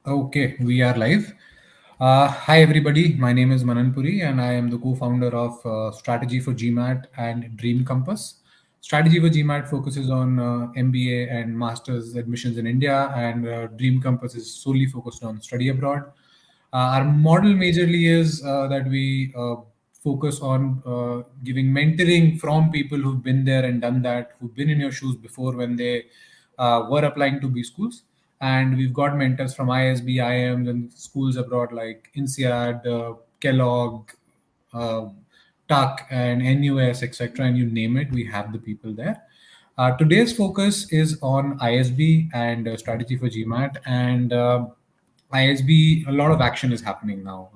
Okay, we are live. Hi, everybody. My name is Manan Puri, and I am the co-founder of Strategy for Gmat and Dream Compass. Strategy for Gmat focuses on MBA and master's admissions in India, and Dream Compass is solely focused on study abroad. Our model majorly is that we focus on giving mentoring from people who've been there and done that, who've been in your shoes before when they were applying to B schools. And we've got mentors from ISB, IMs, and schools abroad like INSEAD, Kellogg, uh, Tuck, and NUS, etc. And you name it, we have the people there. Today's focus is on ISB and strategy for GMAT. And ISB, a lot of action is happening now.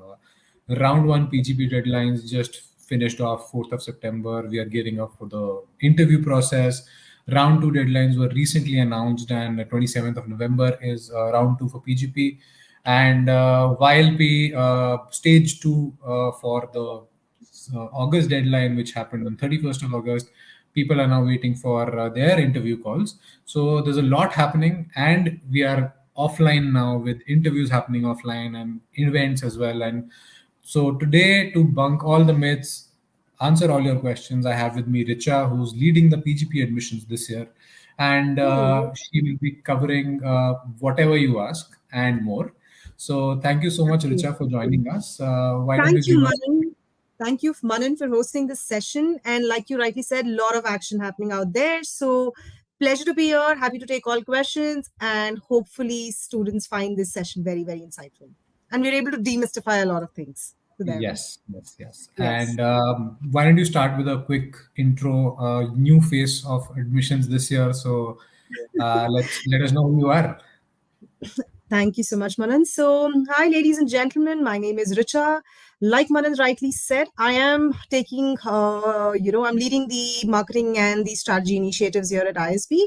Round one PGP deadlines just finished off 4th of September. We are gearing up for the interview process. Round two deadlines were recently announced, and the 27th of November is round two for PGP. And YLP stage two for the August deadline, which happened on 31st of August, people are now waiting for their interview calls. So there's a lot happening, and we are offline now with interviews happening offline and events as well. And so today, to bunk all the myths, answer all your questions, I have with me Richa, who's leading the PGP admissions this year. And Hmm. she will be covering whatever you ask and more. So thank you so much, Richa, for joining us. Why don't you Thank you, give us? Manan. Thank you, Manan, for hosting this session. And like you rightly said, a lot of action happening out there. So, pleasure to be here. Happy to take all questions. And hopefully, students find this session very, very insightful. And we're able to demystify a lot of things to them. Yes, yes, yes. Yes. And why don't you start with a quick intro, new phase of admissions this year? So let us know who you are. Thank you so much, Manan. So, hi, ladies and gentlemen. My name is Richa. Like Manan rightly said, I am I'm leading the marketing and the strategy initiatives here at ISB.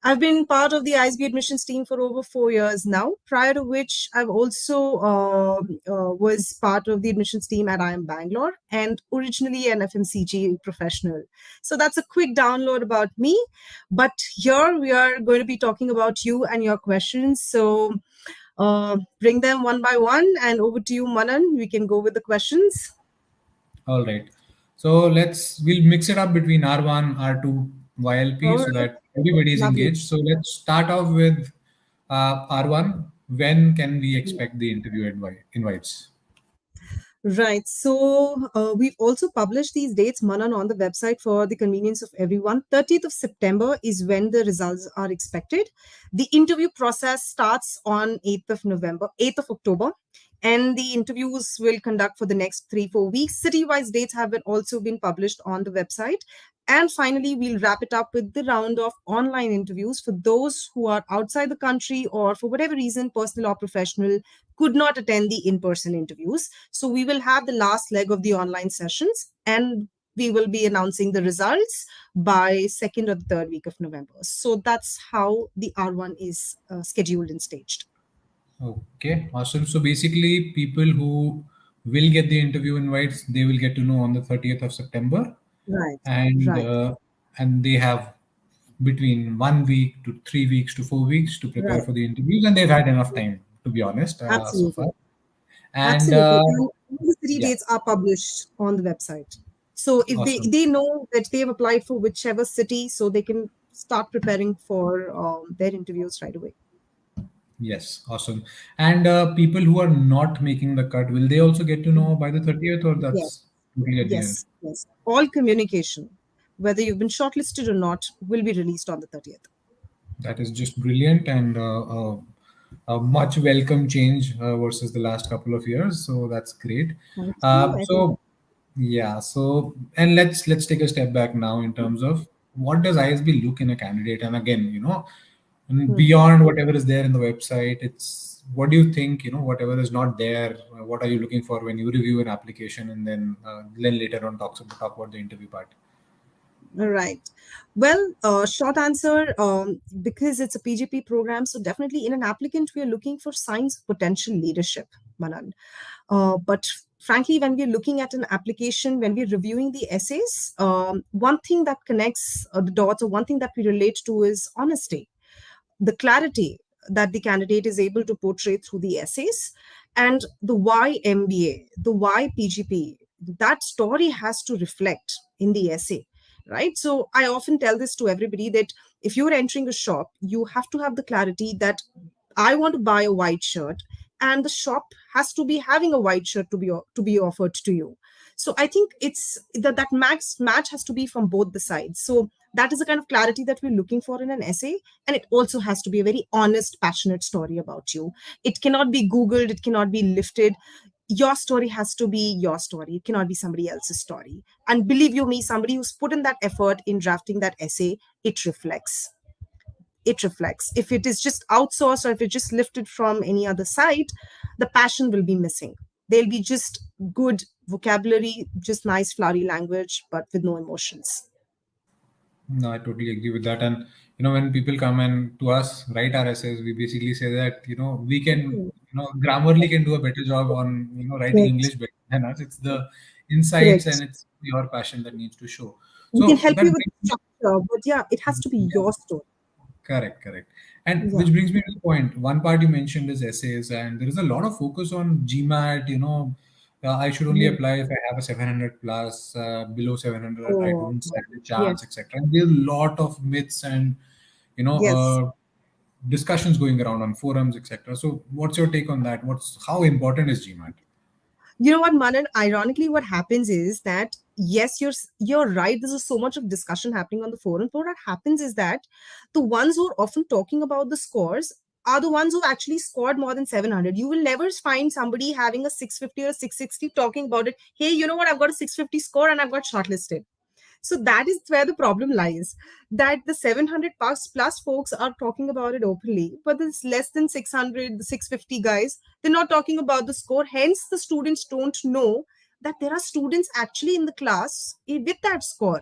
I've been part of the ISB admissions team for over 4 years now. Prior to which, I've also was part of the admissions team at IIM Bangalore and originally an FMCG professional. So that's a quick download about me. But here we are going to be talking about you and your questions. So bring them one by one, and over to you, Manan. We can go with the questions. All right. So we'll mix it up between R1, R2, YLP All so right, that everybody is lovely. engaged. So let's start off with R1. When can we expect the interview invites? Right. So we've also published these dates, Manan, on the website for the convenience of everyone. 30th of September is when the results are expected. The interview process starts on 8th of October. And the interviews will conduct for the next 3-4 weeks. City-wise dates have also been published on the website. And finally, we'll wrap it up with the round of online interviews for those who are outside the country or for whatever reason, personal or professional, could not attend the in-person interviews. So we will have the last leg of the online sessions, and we will be announcing the results by second or the third week of November. So that's how the R1 is scheduled and staged. Okay, awesome. So basically, people who will get the interview invites, they will get to know on the 30th of September, Right, and right, uh, and they have between 1 week to 3 weeks to 4 weeks to prepare right. for the interviews, and they've had enough time, to be honest, so far. Absolutely. And Absolutely. And all the city yeah, dates are published on the website. So if awesome. they know that they've applied for whichever city, so they can start preparing for their interviews right away. Yes, awesome. And people who are not making the cut, will they also get to know by the 30th, or Yes, that's totally at the end? yes, yes. All communication, whether you've been shortlisted or not, will be released on the 30th. That is just brilliant, and a much welcome change versus the last couple of years. So that's great. Thank you. I think So yeah, so and let's take a step back now in terms of what does ISB look in a candidate, and again, and hmm. beyond whatever is there in the website, it's what do you think, whatever is not there, what are you looking for when you review an application, and then later on talk about the interview part. Right. Well, short answer, because it's a PGP program, so definitely in an applicant, we are looking for signs of potential leadership, Manan. But frankly, when we're looking at an application, when we're reviewing the essays, one thing that connects the dots or one thing that we relate to is honesty, the clarity. that the candidate is able to portray through the essays. And the why MBA, the why PGP, that story has to reflect in the essay, right? So I often tell this to everybody that if you're entering a shop, you have to have the clarity that I want to buy a white shirt, and the shop has to be having a white shirt to be offered to you. So I think it's that match has to be from both the sides. So that is the kind of clarity that we're looking for in an essay, and it also has to be a very honest, passionate story about you. It cannot be googled, it cannot be lifted. Your story has to be your story, it cannot be somebody else's story. And believe you me, somebody who's put in that effort in drafting that essay, it reflects. It reflects. If it is just outsourced, or if it's just lifted from any other site, the passion will be missing. There'll be just good vocabulary, just nice flowery language, but with no emotions. No, I totally agree with that. And when people come and to us write our essays, we basically say that we can, Grammarly can do a better job on writing Correct. English better than us. It's the insights and Correct. it's your passion that needs to show. We can So help that you with brings me, structure, but yeah, it has to be yeah, your story. correct, correct. And Yeah. which brings me to the point. One part you mentioned is essays, and there is a lot of focus on GMAT. I should only Yeah. apply if I have a 700 plus. Below 700, I Oh, don't stand a yes. chance, etc. And there's a lot of myths and you know Yes. uh, discussions going around on forums, etc. So, what's your take on that? What's how important is GMAT? You know what, Manan? Ironically, what happens is that yes, you're right. There's so much of discussion happening on the forum. But what happens is that the ones who are often talking about the scores are the ones who actually scored more than 700. You will never find somebody having a 650 or a 660 talking about it. Hey, you know what? I've got a 650 score and I've got shortlisted. So that is where the problem lies, that the 700 plus folks are talking about it openly, but there's less than 600, the 650 guys, they're not talking about the score. Hence, the students don't know that there are students actually in the class with that score.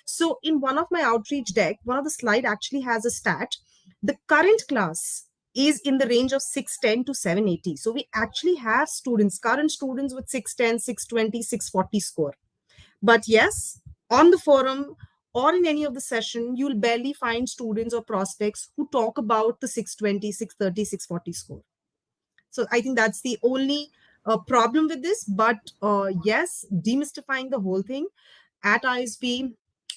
So in one of my outreach deck, one of the slide actually has a stat. The current class is in the range of 610 to 780. So we actually have current students with 610, 620, 640 score. But yes, on the forum or in any of the session, you'll barely find students or prospects who talk about the 620, 630, 640 score. So I think that's the only problem with this. But yes, demystifying the whole thing at ISB,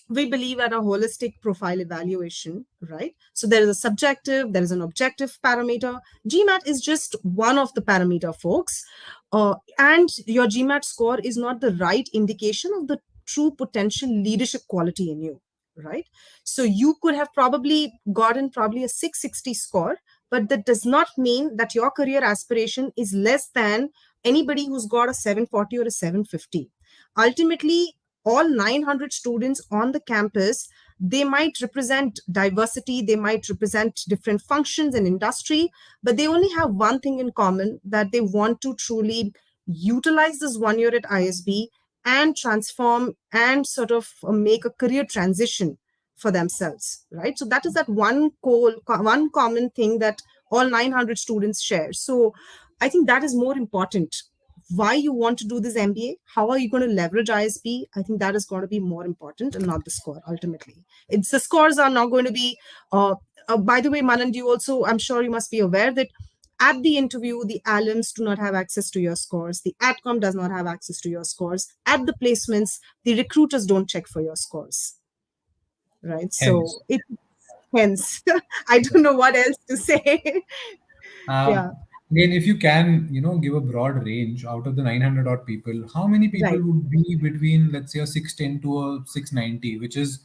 we believe at a holistic profile evaluation, right? So there is a subjective, there is an objective parameter. GMAT is just one of the parameter, folks. And your GMAT score is not the right indication of the true potential leadership quality in you, right? So you could have probably gotten probably a 660 score, but that does not mean that your career aspiration is less than anybody who's got a 740 or a 750. Ultimately, all 900 students on the campus, they might represent diversity, they might represent different functions and industry, but they only have one thing in common, that they want to truly utilize this 1 year at ISB and transform and sort of make a career transition for themselves, right? So that is that one common thing that all 900 students share. So I think that is more important. Why you want to do this MBA, how are you going to leverage ISB? I think that is going to be more important and not the score ultimately. It's the scores are not going to be, by the way, Manan, you also, I'm sure you must be aware that at the interview, the alums do not have access to your scores. The Adcom does not have access to your scores. At the placements, the recruiters don't check for your scores, right? Hence, So it hence, I don't know what else to say. Yeah, Um, again, if you can, give a broad range out of the 900 odd people, how many people right, would be between, let's say, a 610 to a 690, which is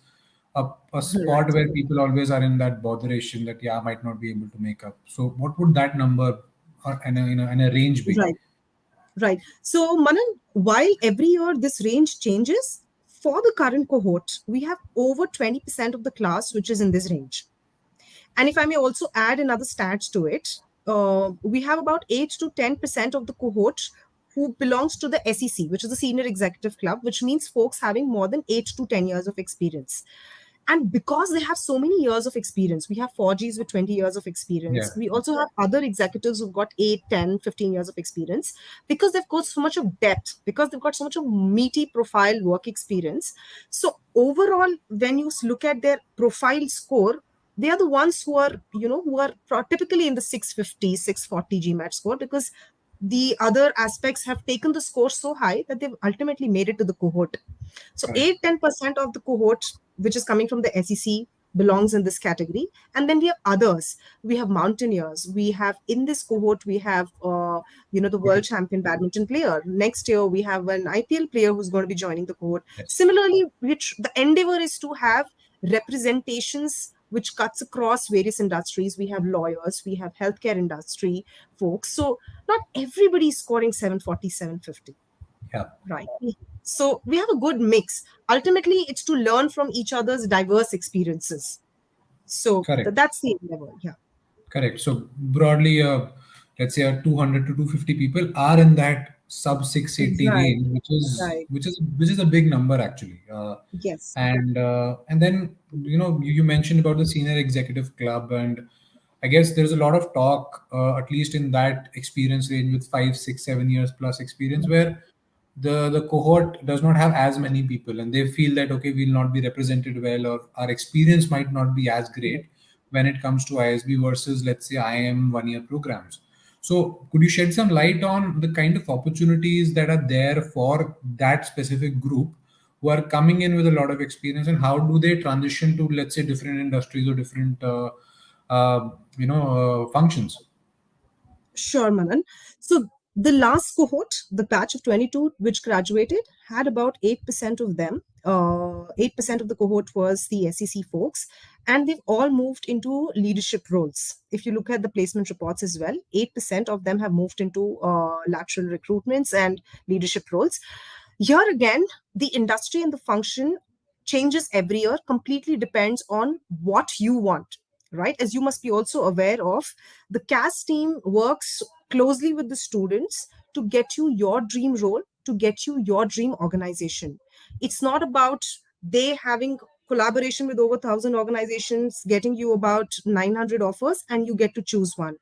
a spot right. where people always are in that botheration that, yeah, I might not be able to make up. So, what would that number and a range be? Right. Right. So, Manan, while every year this range changes, for the current cohort, we have over 20% of the class which is in this range. And if I may also add another stats to it, we have about 8 to 10% of the cohort who belongs to the SEC, which is the Senior Executive Club, which means folks having more than 8 to 10 years of experience. And because they have so many years of experience, we have 4Gs with 20 years of Yeah. experience. We also have other executives who've got 8, 10, 15 years of experience, because they've got so much of depth, because they've got so much of meaty profile work experience. So overall, when you look at their profile score, they are the ones who are, typically in the 650, 640 GMAT score, because the other aspects have taken the score so high that they've ultimately made it to the cohort. So Correct. 8-10% of the cohort, which is coming from the SEC, belongs in this category. And then we have others. We have mountaineers. We have in this cohort, we have the world Correct. champion badminton player. Next year, we have an IPL player who's going to be joining the cohort. Yes. Similarly, which the endeavor is to have representations which cuts across various industries. We have lawyers, we have healthcare industry folks. So not everybody is scoring 740, 750. Yeah. Right. So we have a good mix. Ultimately, it's to learn from each other's diverse experiences. So Correct. that's the level. Yeah. Correct. So broadly, let's say 200 to 250 people are in that sub 680 Right. range, Right. which is a big number actually. Yes. And then you mentioned about the senior executive club, and I guess there's a lot of talk, at least in that experience range with 5, 6, 7 years plus experience, where the cohort does not have as many people, and they feel that okay, we'll not be represented well, or our experience might not be as great when it comes to ISB versus, let's say, IM 1 year programs. So could you shed some light on the kind of opportunities that are there for that specific group who are coming in with a lot of experience, and how do they transition to, let's say, different industries or different functions? Sure, Manan. So the last cohort, the batch of 22 which graduated, had about 8% of them. 8% of the cohort was the SEC folks, and they've all moved into leadership roles. If you look at the placement reports as well, 8% of them have moved into lateral recruitments and leadership roles. Here again, the industry and the function changes every year, completely depends on what you want, right? As you must be also aware of, the CAS team works closely with the students to get you your dream role, to get you your dream organization. It's not about they having collaboration with over 1,000 organizations, getting you about 900 offers, and you get to choose one.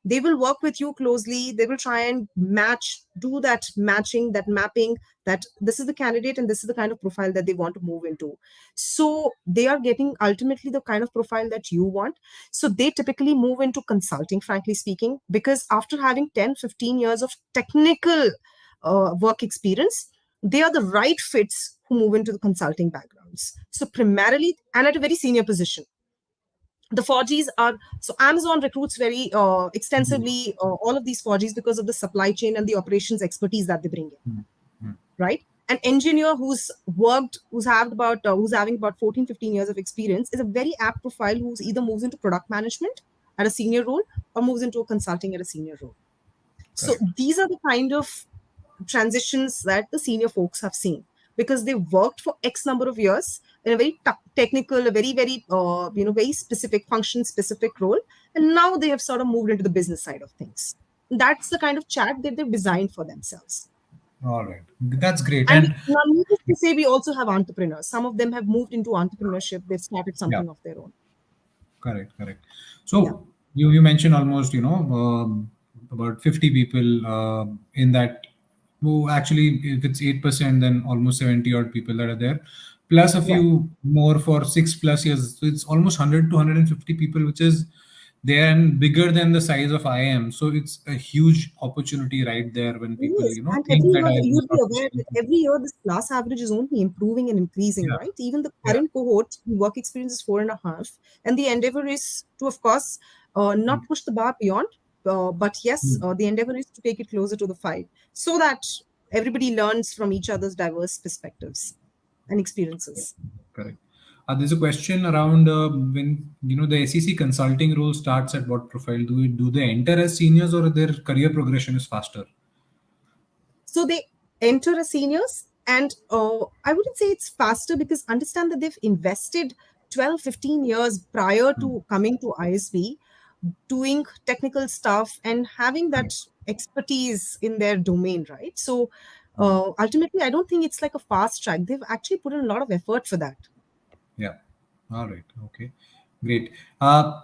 They will work with you closely. They will try and match, do that matching, that mapping, that this is the candidate and this is the kind of profile that they want to move into. So they are getting ultimately the kind of profile that you want. So they typically move into consulting, frankly speaking, because after having 10, 15 years of technical work experience, they are the right fits who move into the consulting backgrounds. So primarily, and at a very senior position. The 4Gs are, so Amazon recruits very extensively all of these 4Gs because of the supply chain and the operations expertise that they bring in, Mhm. right? An engineer who's having about 14, 15 years of experience is a very apt profile who's either moves into product management at a senior role or moves into a consulting at a senior role. So Correct. these are the kind of transitions that the senior folks have seen, because they worked for X number of years in a very technical, a very, very, very specific function, specific role. And now they have sort of moved into the business side of things. That's the kind of chat that they've designed for themselves. All right, that's great. And And now, needless to say, we also have entrepreneurs. Some of them have moved into entrepreneurship. They've started yeah, something of their own. correct, correct. Yeah. So you mentioned almost about 50 people in that, who actually, if it's 8%, then almost 70 odd people that are there, plus a Right. few more for 6 plus years. So it's almost 100 to 150 people, which is then bigger than the size of IM. So it's a huge opportunity right there when people Yes, and think every that year ISB is you'd be not for aware that small every year this class average is only improving and increasing, people. right? Even the Yeah, current cohort, the work experience is 4.5, and the endeavor is to, of course, yeah. not push the bar beyond, but yes, Mm. the endeavor is to take it closer to the 5, so that everybody learns from each other's diverse perspectives and experiences. Correct. There's a question around when the SEC consulting role starts at what profile? Do they enter as seniors, or their career progression is faster? So they enter as seniors, and I wouldn't say it's faster, because understand that they've invested 12, 15 years prior Mm. to coming to ISB, doing technical stuff and having that Correct. expertise in their domain, right? So Mm. ultimately, I don't think it's like a fast track. They've actually put in a lot of effort for that. Yeah. All right. Okay. Great. Uh,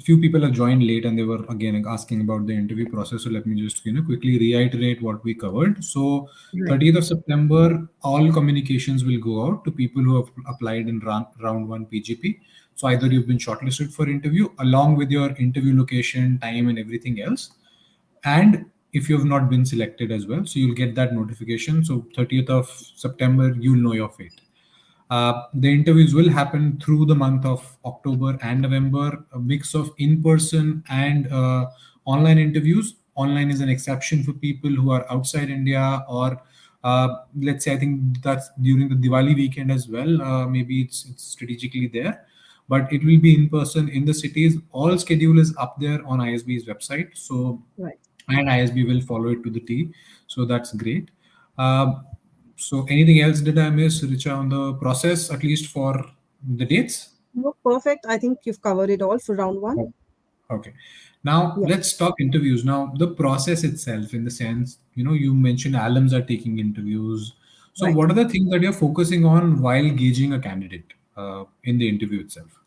few people have joined late and they were again asking about the interview process. So let me just quickly reiterate what we covered. So Right. 30th of September, all communications will go out to people who have applied in round one PGP. So either you've been shortlisted for interview along with your interview location, time, and everything else, and if you have not been selected as well, so you'll get that notification. So 30th of September, you'll know your fate. The interviews will happen through the month of October and November, a mix of in-person and online interviews. Online is an exception for people who are outside India, or let's say, I think that's during the Diwali weekend as well. Maybe it's strategically there, but it will be in person in the cities. All schedule is up there on ISB's website. So, Right. and ISB will follow it to the T. So that's great. So anything else did I miss, Richa, on the process, at least for the dates? No, perfect. I think you've covered it all for round one. Oh, okay. Now Yeah. let's talk interviews. Now the process itself, in the sense, you mentioned alums are taking interviews. So Right. what are the things that you're focusing on while gauging a candidate in the interview itself?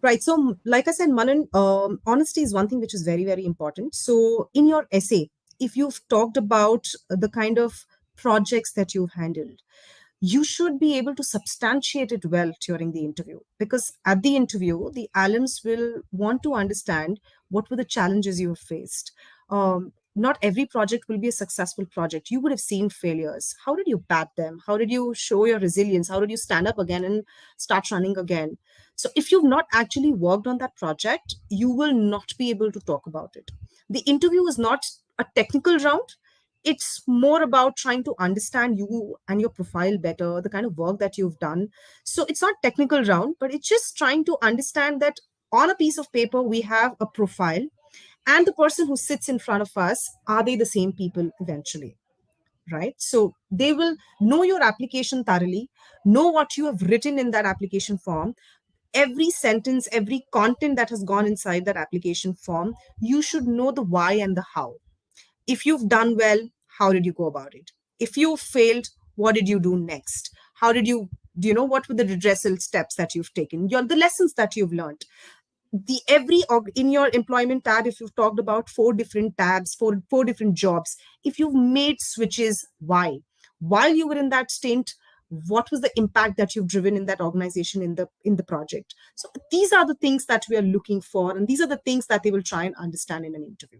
Right. So, like I said, Manan, honesty is one thing which is very, very important. So, in your essay, if you've talked about the kind of projects that you've handled, you should be able to substantiate it well during the interview, because at the interview the alums will want to understand what were the challenges you have faced. Not every project will be a successful project. You would have seen failures. How did you bat them? How did you show your resilience? How did you stand up again and start running again? So if you've not actually worked on that project, you will not be able to talk about it. The interview is not a technical round. It's more about trying to understand you and your profile better, the kind of work that you've done. So it's not technical round, but it's just trying to understand that on a piece of paper we have a profile, and the person who sits in front of us, are they the same people eventually? Right. So they will know your application thoroughly, know what you have written in that application form, every sentence, every content that has gone inside that application form. You should know the why and the how. If you've done well, how did you go about it? If you failed, what did you do next? How did you, what were the redressal steps that you've taken? The lessons that you've learned. In your employment tab, if you've talked about four different tabs, four different jobs, if you've made switches, why? While you were in that stint, what was the impact that you've driven in that organization, in the project? So these are the things that we are looking for, and these are the things that they will try and understand in an interview.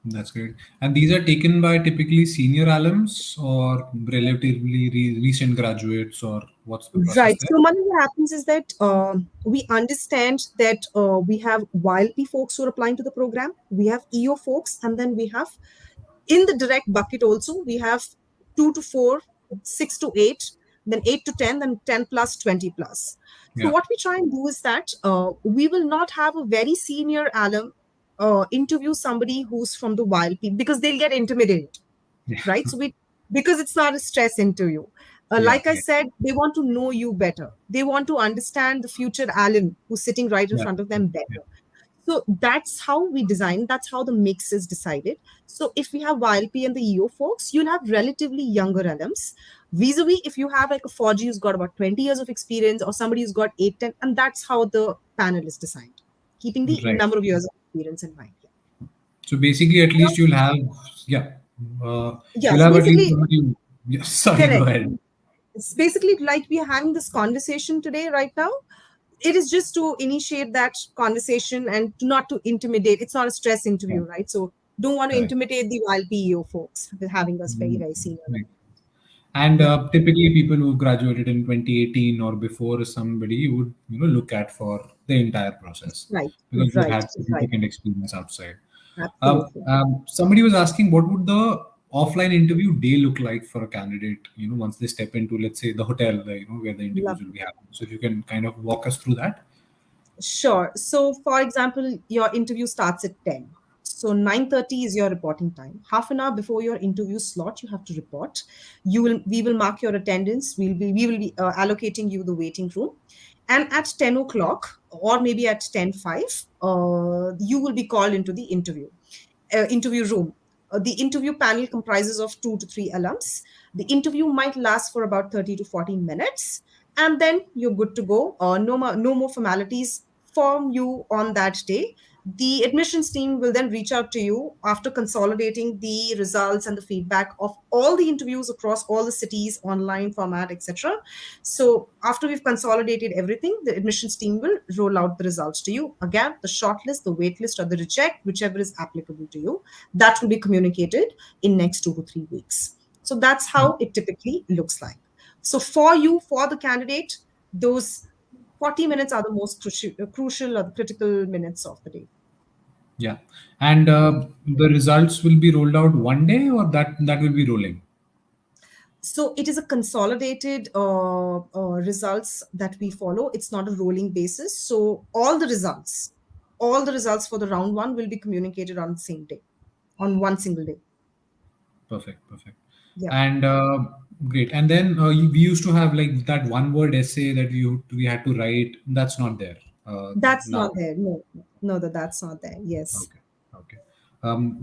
That's great. And these are taken by typically senior alums or relatively recent graduates, or what's the process Right. there? So, Mani, what happens is that we understand that we have YLP folks who are applying to the program, we have EO folks, and then we have in the direct bucket also, we have 2 to 4, 6 to 8, then 8 to 10, then 10 plus, 20 plus. So, Yeah. what we try and do is that we will not have a very senior alum interview somebody who's from the YLP, because they'll get intimidated, Yeah. right? So we, because it's not a stress interview. Yeah. Like I said, they want to know you better. They want to understand the future Alan who's sitting right in Yeah. front of them Yeah. better. So that's how we design. That's how the mix is decided. So if we have YLP and the EO folks, you'll have relatively younger alums. Vis-a-vis, if you have like a 4G who's got about 20 years of experience, or somebody who's got 8, 10, and that's how the panel is designed, keeping the Right. number of years of experience in mind. So basically, at least you'll have, yeah, Yeah. you'll So have at least basically, somebody. Yeah, sorry, go correct. ahead. It's basically like we're having this conversation today, right now. It is just to initiate that conversation and not to intimidate. It's not a stress Yeah, interview, right? So don't want to correct. intimidate the wild PEO folks with having us very, very senior. Right. And Yeah, typically, people who graduated in 2018 or before is somebody you would look at for the entire process, right, because they've right, had right. significant experience outside. Absolutely. Somebody was asking, what would the offline interview day look like for a candidate? Once they step into, let's say, the hotel, where the interviews will Lovely. be happening. So if you can kind of walk us through that. Sure. So, for example, your interview starts at 10. So 9:30 is your reporting time. Half an hour before your interview slot, you have to report. We will mark your attendance. We will be allocating you the waiting room. And at 10 o'clock, or maybe at 10:05, you will be called into the interview room. The interview panel comprises of 2 to 3 alums. The interview might last for about 30 to 40 minutes, and then you're good to go. No more formalities. inform you on that day. The admissions team will then reach out to you after consolidating the results and the feedback of all the interviews across all the cities, online format, etc. So after we've consolidated everything, the admissions team will roll out the results to you. Again, the shortlist, the waitlist, or the reject, whichever is applicable to you, that will be communicated in next 2 to 3 weeks. So that's how it typically looks like. So for you, for the candidate, those 40 minutes are the most crucial or the critical minutes of the day. Yeah. And Yeah. the results will be rolled out one day, or that will be rolling? So it is a consolidated results that we follow. It's not a rolling basis. So all the results for the round one will be communicated on the same day, on one single day. Perfect, perfect. Yeah. And great. And then we used to have like that one word essay that we had to write. That's not there That's not now. there. No, no, that's not there. Yes. Okay. Okay.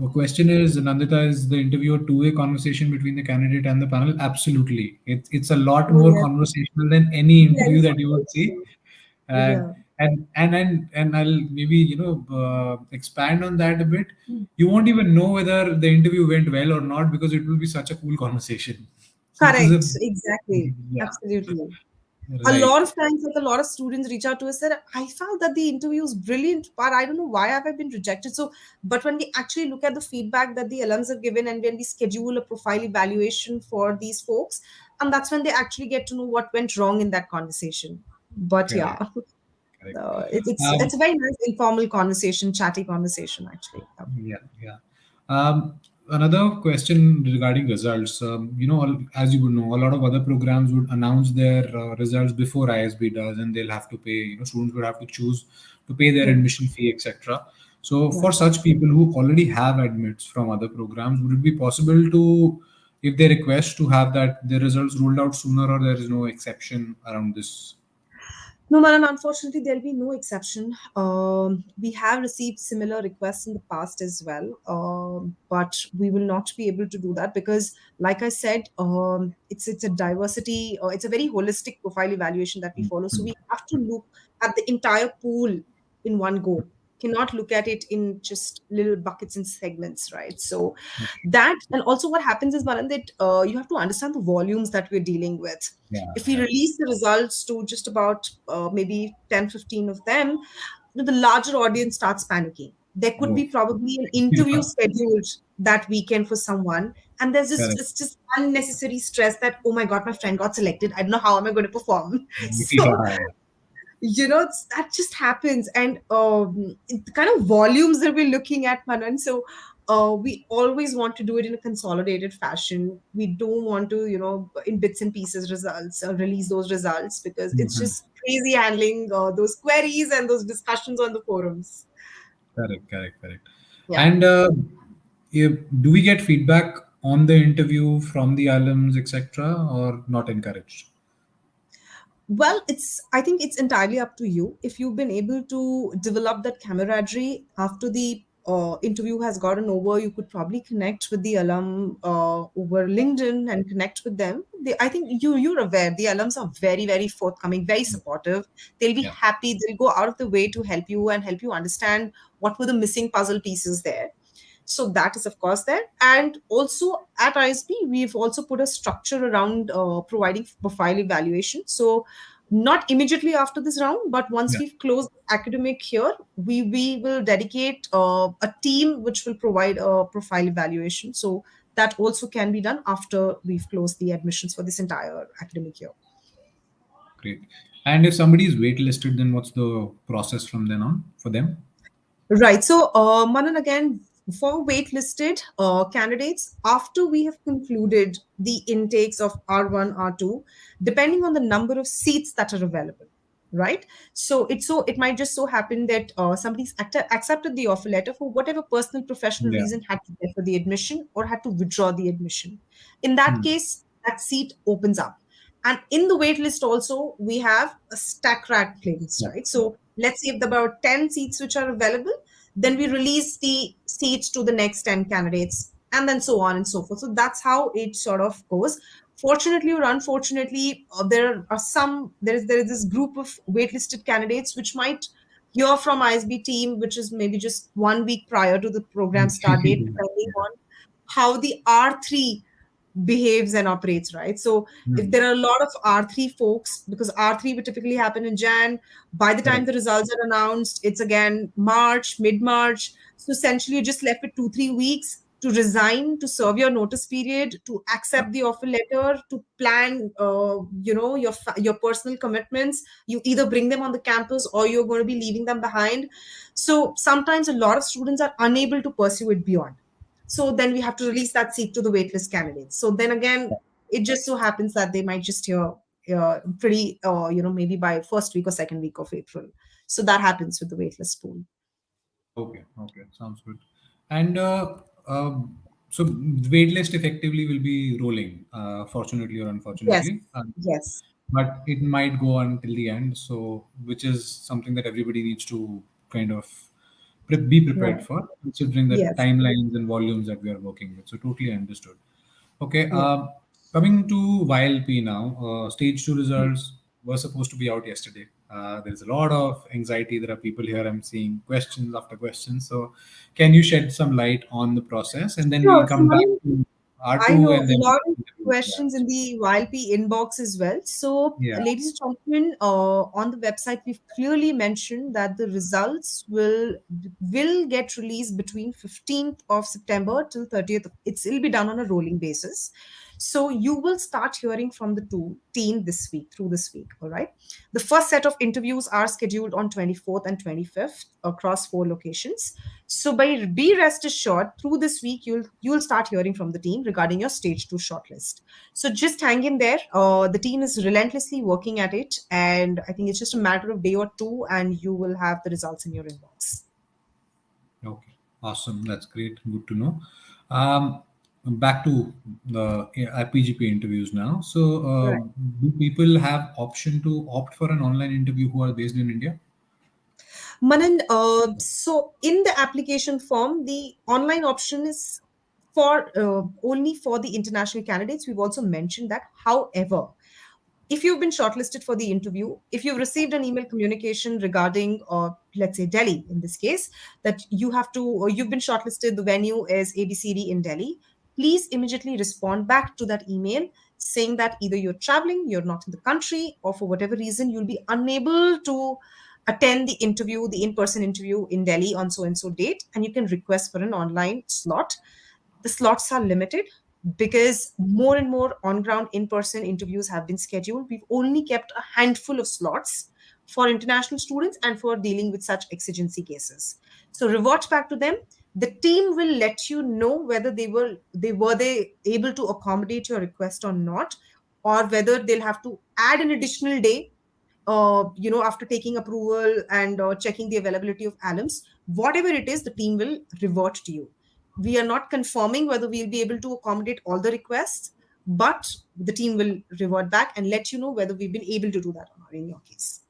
The question is, Nandita, is the interview a two-way conversation between the candidate and the panel? Absolutely. It's a lot Oh, more yes. conversational than any Very interview that you would see. conversational. And Yeah. and I'll maybe expand on that a bit. You won't even know whether the interview went well or not because it will be such a cool conversation. So it is a Correct. Exactly. yeah, Absolutely. A right. lot of times, like a lot of students reach out to us that I felt that the interview was brilliant, but I don't know why have I been rejected. So, but when we actually look at the feedback that the alums have given, and when we schedule a profile evaluation for these folks, and that's when they actually get to know what went wrong in that conversation. But yeah, Correct. Correct. it's a very nice informal conversation, chatty conversation actually. Yeah. Yeah, yeah. Another question regarding results. As you would know, a lot of other programs would announce their results before ISB does, and they'll have to pay. Students would have to choose to pay their Yeah. admission fee, etc. So, Yeah. for such people who already have admits from other programs, would it be possible to, if they request to have that their results ruled out sooner, or there is no exception around this? No, Manan, unfortunately, there'll be no exception. We have received similar requests in the past as well, but we will not be able to do that because, like I said, it's a diversity, or it's a very holistic profile evaluation that we follow. So Mhm. we have to look at the entire pool in one go. Cannot look at it in just little buckets and segments, right? So that, and also what happens is, Manan, that you have to understand the volumes that we're dealing with. Yeah, If we yeah. release the results to just about maybe 10, 15 of them, the larger audience starts panicking. There could Oh, be probably an interview yeah, scheduled that weekend for someone, and there's just correct. it's just unnecessary stress that, oh my god, my friend got selected, I don't know how am I going to perform. So Yeah, that just happens. And the kind of volumes that we're looking at, Manan, so we always want to do it in a consolidated fashion. We don't want to, in bits and pieces results, release those results, because it's yeah. just crazy handling those queries and those discussions on the forums. Correct, correct, correct. Yeah. And do we get feedback on the interview from the alums, etc., or not encouraged? Well, I think it's entirely up to you. If you've been able to develop that camaraderie after the interview has gotten over, you could probably connect with the alum over LinkedIn and connect with them. I think you're aware the alums are very, very forthcoming, very supportive. They'll be Yeah, happy. They'll go out of the way to help you and help you understand what were the missing puzzle pieces there. So that is of course there. And also at ISB, we've also put a structure around providing profile evaluation. So not immediately after this round, but once yeah, we've closed academic here, we will dedicate a team which will provide a profile evaluation. So that also can be done after we've closed the admissions for this entire academic year. great. And if somebody is waitlisted, then what's the process from then on for them? Right. So, Manan, again, for waitlisted candidates, after we have concluded the intakes of R1, R2, depending on the number of seats that are available, right? So it might just so happen that somebody's accepted the offer letter for whatever personal professional Yeah. reason, had to defer the admission or had to withdraw the admission. In that Hmm. case, that seat opens up. And in the wait list also, we have a stack rank playlist, Yeah. right? So let's say if there are about 10 seats which are available, then we release the seats to the next 10 candidates, and then so on and so forth. So that's how it sort of goes. Fortunately or unfortunately, there is this group of waitlisted candidates which might hear from ISB team, which is maybe just 1 week prior to the program start date, depending Yeah. on how the R3 behaves and operates, right? So if Hmm. there are a lot of R3 folks, because R3 would typically happen in Jan, by the time the Correct. results are announced, it's again March, mid-March. So essentially you're just left with 2-3 weeks to resign, to serve your notice period, to Yeah. accept the offer letter, to plan, your personal commitments. You either bring them on the campus or you're going to be leaving them behind. So sometimes a lot of students are unable to pursue it beyond. So then we have to release that seat to the waitlist candidates. So then again, it just so happens that they might just hear pretty, maybe by first week or second week of April. So that happens with the waitlist pool. Okay. Okay. Sounds good. And so waitlist effectively will be rolling, fortunately or Yes, unfortunately. yes, But it might go until the end. So, which is something that everybody needs to kind of be prepared right. for, considering the Yes, timelines and volumes that we are working with. So, totally understood. Okay, yeah. coming to YLP now, stage two results were supposed to be out yesterday. There's a lot of anxiety. There are people here. I'm seeing questions after questions. So, can you shed some light on the process, and then we'll Sure. So, come back Manu, to I R2 know and a then lot of interviews. Yeah. questions in the YLP inbox as well. So, Yeah. ladies and gentlemen, on the website, we've clearly mentioned that the results will get released between 15th of September till 30th. It'll be done on a rolling basis. So you will start hearing from the team this week, through this week. All right. The first set of interviews are scheduled on 24th and 25th across 4 locations. So be rest assured, through this week you'll start hearing from the team regarding your stage two shortlist. So just hang in there. The team is relentlessly working at it, and I think it's just a matter of day or two, and you will have the results in your inbox. Okay, awesome. That's great. Good to know. Back to the PGP interviews now. So, Right. do people have option to opt for an online interview who are based in India? Manan, so in the application form, the online option is for only for the international candidates. We've also mentioned that. However, if you've been shortlisted for the interview, if you've received an email communication regarding, let's say Delhi in this case, that you have to, or you've been shortlisted, the venue is ABCD in Delhi, please immediately respond back to that email saying that either you're traveling, you're not in the country, or for whatever reason, you'll be unable to attend the interview, the in person interview in Delhi on so and so date, and you can request for an online slot. The slots are limited because more and more on ground in person interviews have been scheduled. We've only kept a handful of slots for international students and for dealing with such exigency cases. So revert back to them. The team will let you know whether they able to accommodate your request or not, or whether they'll have to add an additional day, after taking approval and checking the availability of alums. Whatever it is, the team will revert to you. We are not confirming whether we'll be able to accommodate all the requests, but the team will revert back and let you know whether we've been able to do that or not in your case.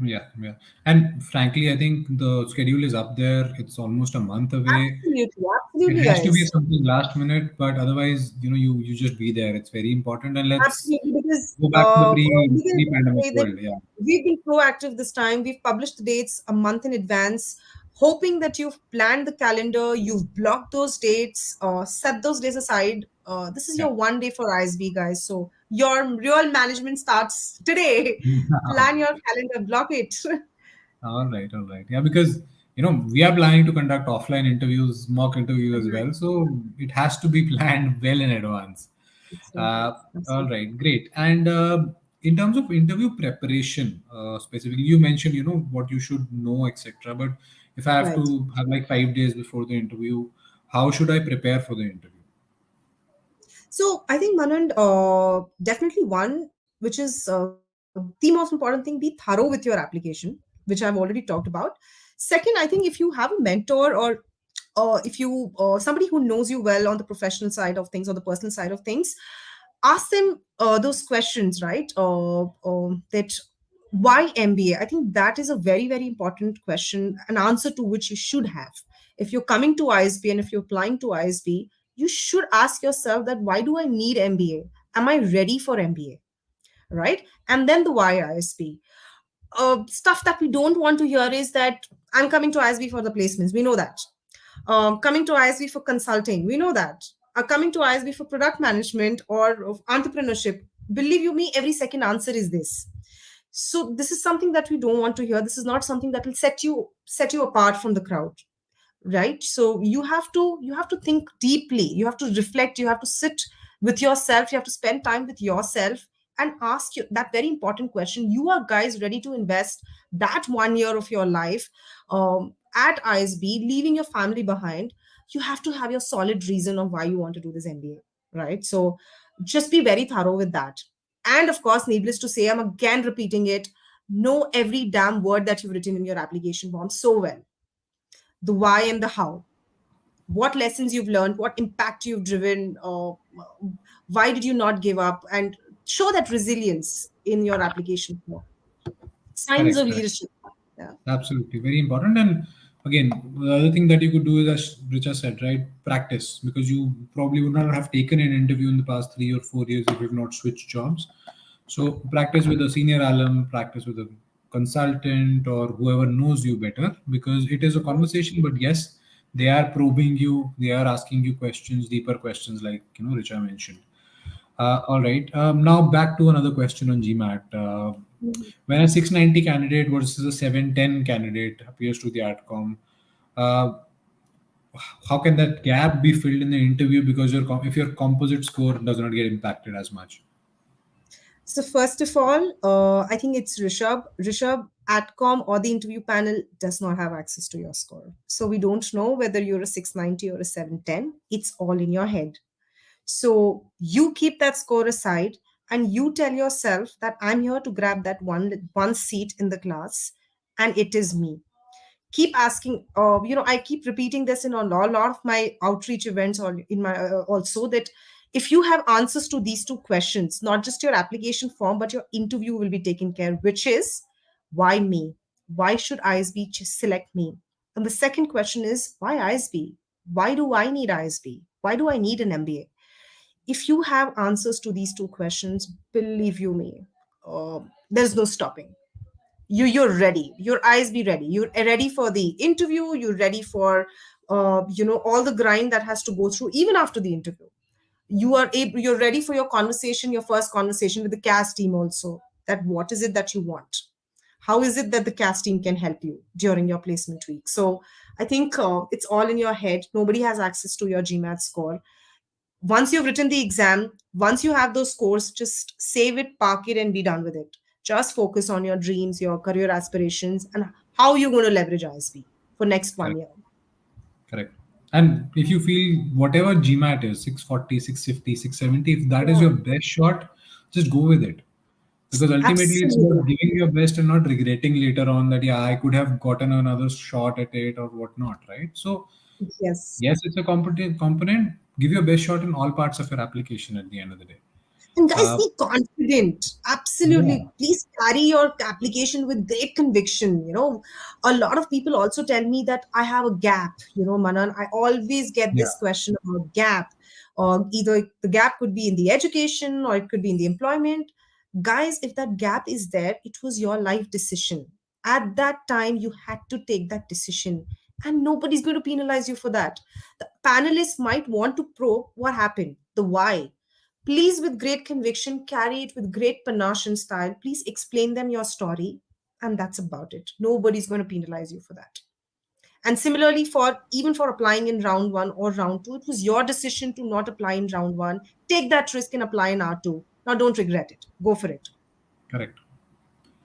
Yeah, yeah. And frankly, I think the schedule is up there. It's almost a month away. Absolutely, It absolutely, has to be guys. something last minute, but otherwise, you just be there. It's very important. And let's Absolutely, because go back to the we can pre-pandemic say that world. Yeah. we've been proactive this time. We've published the dates a month in advance, hoping that you've planned the calendar, you've blocked those dates, set those days aside. This is Yeah. your one day for ISB, guys. So your real management starts today. Plan your calendar, block it. All right, all right. Yeah, because we are planning to conduct offline interviews, mock interviews as Right. well. So it has to be planned well in advance. Absolutely. Uh, all Absolutely. right, great. And in terms of interview preparation, specifically, you mentioned what you should know, etc. But if I have Right. to have like 5 days before the interview, how should I prepare for the interview? So I think Manand, definitely one, which is the most important thing, be thorough with your application, which I've already talked about. Second, I think if you have a mentor, or if you somebody who knows you well on the professional side of things or the personal side of things, ask them those questions, right? That why MBA? I think that is a very, very important question, an answer to which you should have. If you're coming to ISB and if you're applying to ISB, you should ask yourself that why do I need MBA? Am I ready for MBA? Right? And then the why ISB. Stuff that we don't want to hear is that I'm coming to ISB for the placements. We know that. Coming to ISB for consulting. We know that. Coming to ISB for product management or of entrepreneurship. Believe you me, every second answer is this. So this is something that we don't want to hear. This is not something that will set you apart from the crowd, right? So you have to think deeply, you have to reflect, you have to sit with yourself, you have to spend time with yourself and ask you that very important question. You are guys ready to invest that 1 year of your life at ISB, leaving your family behind? You have to have your solid reason of why you want to do this MBA, right? So just be very thorough with that. And of course, needless to say, I'm again repeating it, know every damn word that you've written in your application form so well. The why and the how, what lessons you've learned, what impact you've driven, why did you not give up, and show that resilience in your application form. Signs Correct, of correct. leadership. Yeah. Absolutely, very important. And again, the other thing that you could do is, as Richa said, right, practice, because you probably would not have taken an interview in the past 3 or 4 years if you've not switched jobs. So practice with a senior alum, practice with a consultant or whoever knows you better, because it is a conversation. But yes, they are probing you, they are asking you questions, deeper questions, like Richa mentioned. All right. Now back to another question on GMAT. Mhm. When a 690 candidate versus a 710 candidate appears to the Adcom, uh, how can that gap be filled in the interview? Because if your composite score does not get impacted as much. So first of all, I think it's Rishabh, Adcom or the interview panel does not have access to your score. So we don't know whether you're a 690 or a 710. It's all in your head. So you keep that score aside and you tell yourself that I'm here to grab that one seat in the class, and it is me. Keep asking. I keep repeating this in a lot of my outreach events, or in my also, that if you have answers to these two questions, not just your application form but your interview will be taken care, which is why me, why should ISB select me? And the second question is why ISB, why do I need ISB, why do I need an MBA? If you have answers to these two questions, believe you me, there's no stopping. You're ready, your eyes be ready, you're ready for the interview, you're ready for all the grind that has to go through even after the interview. You're ready for your conversation, your first conversation with the CAS team also, that what is it that you want, how is it that the CAS team can help you during your placement week. So I think it's all in your head. Nobody has access to your GMAT score. Once you've written the exam, once you have those scores, just save it, park it, and be done with it. Just focus on your dreams, your career aspirations, and how you're going to leverage ISB for next one Correct. year. Correct. And if you feel whatever GMAT is, 640, 650, 670, if that is Yeah. your best shot, just go with it. Because ultimately it's Absolutely. about giving your best and not regretting later on that, yeah, I could have gotten another shot at it or whatnot, right? So Yes. yes, it's a component. Give your best shot in all parts of your application at the end of the day. And guys, Uh, be confident. yeah, Absolutely. Please carry your application with great conviction. A lot of people also tell me that I have a gap. Manan, I always get yeah, this question about gap. Or either the gap could be in the education or it could be in the employment. Guys, if that gap is there, it was your life decision. At that time, you had to take that decision. And nobody's going to penalize you for that. The panelists might want to probe what happened, the why. Please, with great conviction, carry it with great panache and style. Please explain them your story, and that's about it. Nobody's going to penalize you for that. And similarly, for even for applying in round one or round two, it was your decision to not apply in round one. Take that risk and apply in R2. Now, don't regret it. Go for it. correct.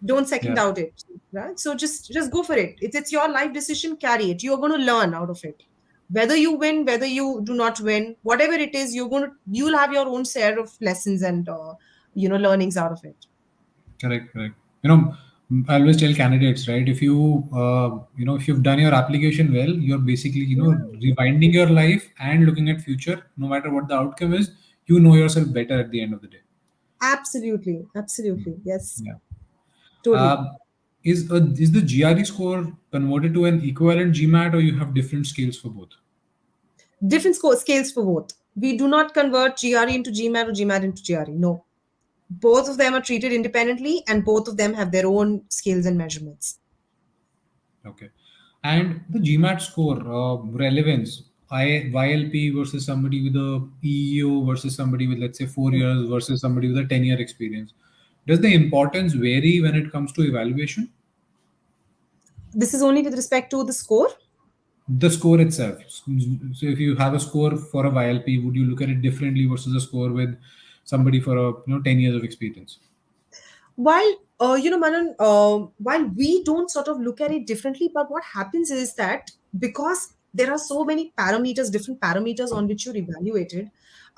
Don't second Yeah, doubt it. Right? So just go for it. It's your life decision. Carry it. You're going to learn out of it. Whether you win, whether you do not win, whatever it is, you'll have your own share of lessons and learnings out of it. correct, correct. I always tell candidates, right? If you've done your application well, you're basically, Yeah, rewinding your life and looking at future. No matter what the outcome is, you know yourself better at the end of the day. absolutely, absolutely. Yes, Yeah. totally. Um, is the GRE score converted to an equivalent GMAT, or you have different scales for both? Different scales for both. We do not convert GRE into GMAT or GMAT into GRE. No. Both of them are treated independently, and both of them have their own scales and measurements. Okay. And the GMAT score, relevance, YLP versus somebody with a EEO versus somebody with, let's say, 4 years versus somebody with a 10-year experience. Does the importance vary when it comes to evaluation? This is only with respect to the score. The score itself. So if you have a score for a YLP, would you look at it differently versus a score with somebody for a 10 years of experience? While Manan, while we don't sort of look at it differently, but what happens is that because there are so many parameters, different parameters on which you're evaluated,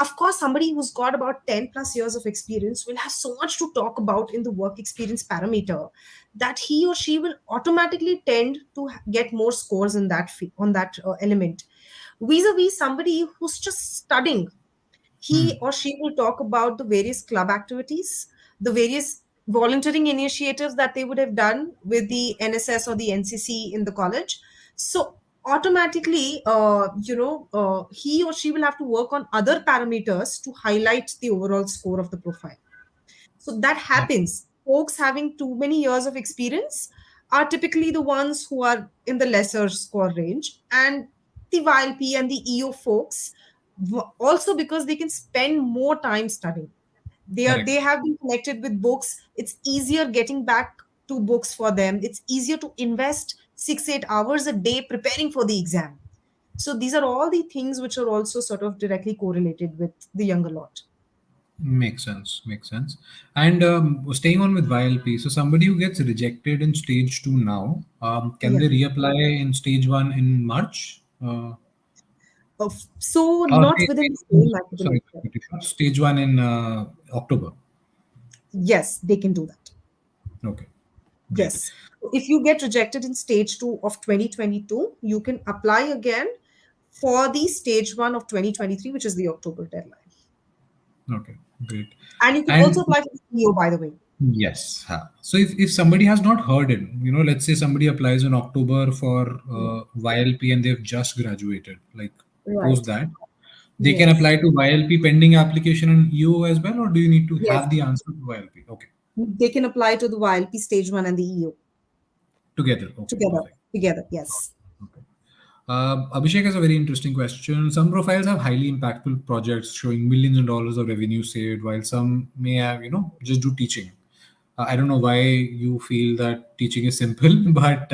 of course, somebody who's got about 10 plus years of experience will have so much to talk about in the work experience parameter that he or she will automatically tend to get more scores in that on that element, vis-a-vis somebody who's just studying. Hmm. He or she will talk about the various club activities, the various volunteering initiatives that they would have done with the NSS or the NCC in the college. So automatically, he or she will have to work on other parameters to highlight the overall score of the profile. So that happens. Folks having too many years of experience are typically the ones who are in the lesser score range. And the YLP and the EO folks, also because they can spend more time studying. They Correct. have been connected with books. It's easier getting back to books for them. It's easier to invest 6-8 hours a day preparing for the exam. So these are all the things which are also sort of directly correlated with the younger lot. Makes sense. Makes sense. And staying on with YLP, so somebody who gets rejected in stage two now, can Yeah. they reapply in stage one in March? So Or not within the same sorry, academic year. stage one in October. Yes, they can do that. Okay, great. Yes. If you get rejected in stage two of 2022, you can apply again for the stage one of 2023, which is the October deadline. Okay, great. And you can also And apply for the CEO, by the way. yes, so if somebody has not heard it, let's say somebody applies in October for YLP and they've just graduated, like post Right. that, they can Yes. apply to YLP pending application in EO as well, or do you need to Yes. have the answer to YLP? Okay, They can apply to the YLP stage one and the EO together. Okay, together. perfect. Together. Yes. Okay. Abhishek has a very interesting question. Some profiles have highly impactful projects showing millions of dollars of revenue saved, while some may have, just do teaching. I don't know why you feel that teaching is simple, but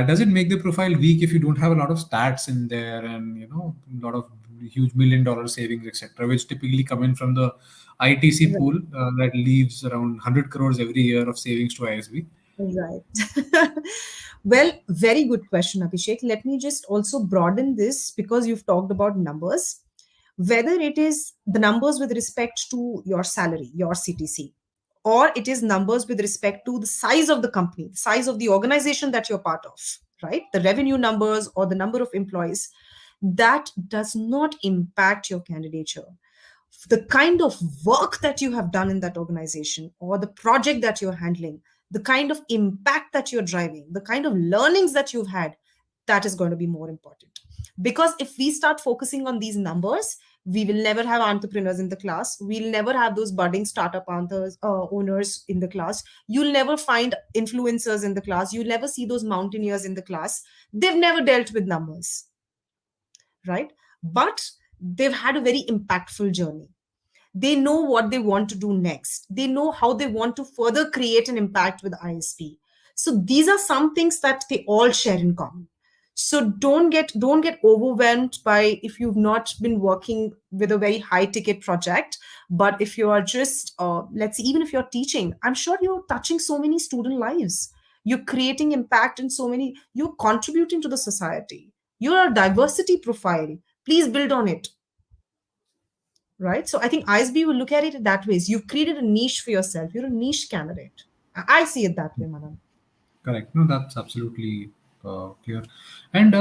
does it make the profile weak if you don't have a lot of stats in there and a lot of huge $1 million savings, etc., which typically come in from the ITC pool that leaves around 100 crores every year of savings to ISB? Right. Well, very good question, Abhishek. Let me just also broaden this because you've talked about numbers. Whether it is the numbers with respect to your salary, your CTC, or it is numbers with respect to the size of the company, the size of the organization that you're part of, right? The revenue numbers or the number of employees, that does not impact your candidature. The kind of work that you have done in that organization or the project that you're handling, the kind of impact that you're driving, the kind of learnings that you've had, that is going to be more important. Because if we start focusing on these numbers, we will never have entrepreneurs in the class. We'll never have those budding startup owners in the class. You'll never find influencers in the class. You'll never see those mountaineers in the class. They've never dealt with numbers, right? But they've had a very impactful journey. They know what they want to do next. They know how they want to further create an impact with ISP. So these are some things that they all share in common. So don't get overwhelmed by if you've not been working with a very high ticket project. But if you are just let's see, even if you're teaching, I'm sure you're touching so many student lives. You're creating impact in so many. You're contributing to the society. You're a diversity profile. Please build on it, right? So I think ISB will look at it that way. You've created a niche for yourself. You're a niche candidate. I see it that way, Manan. Correct. No, that's absolutely clear. And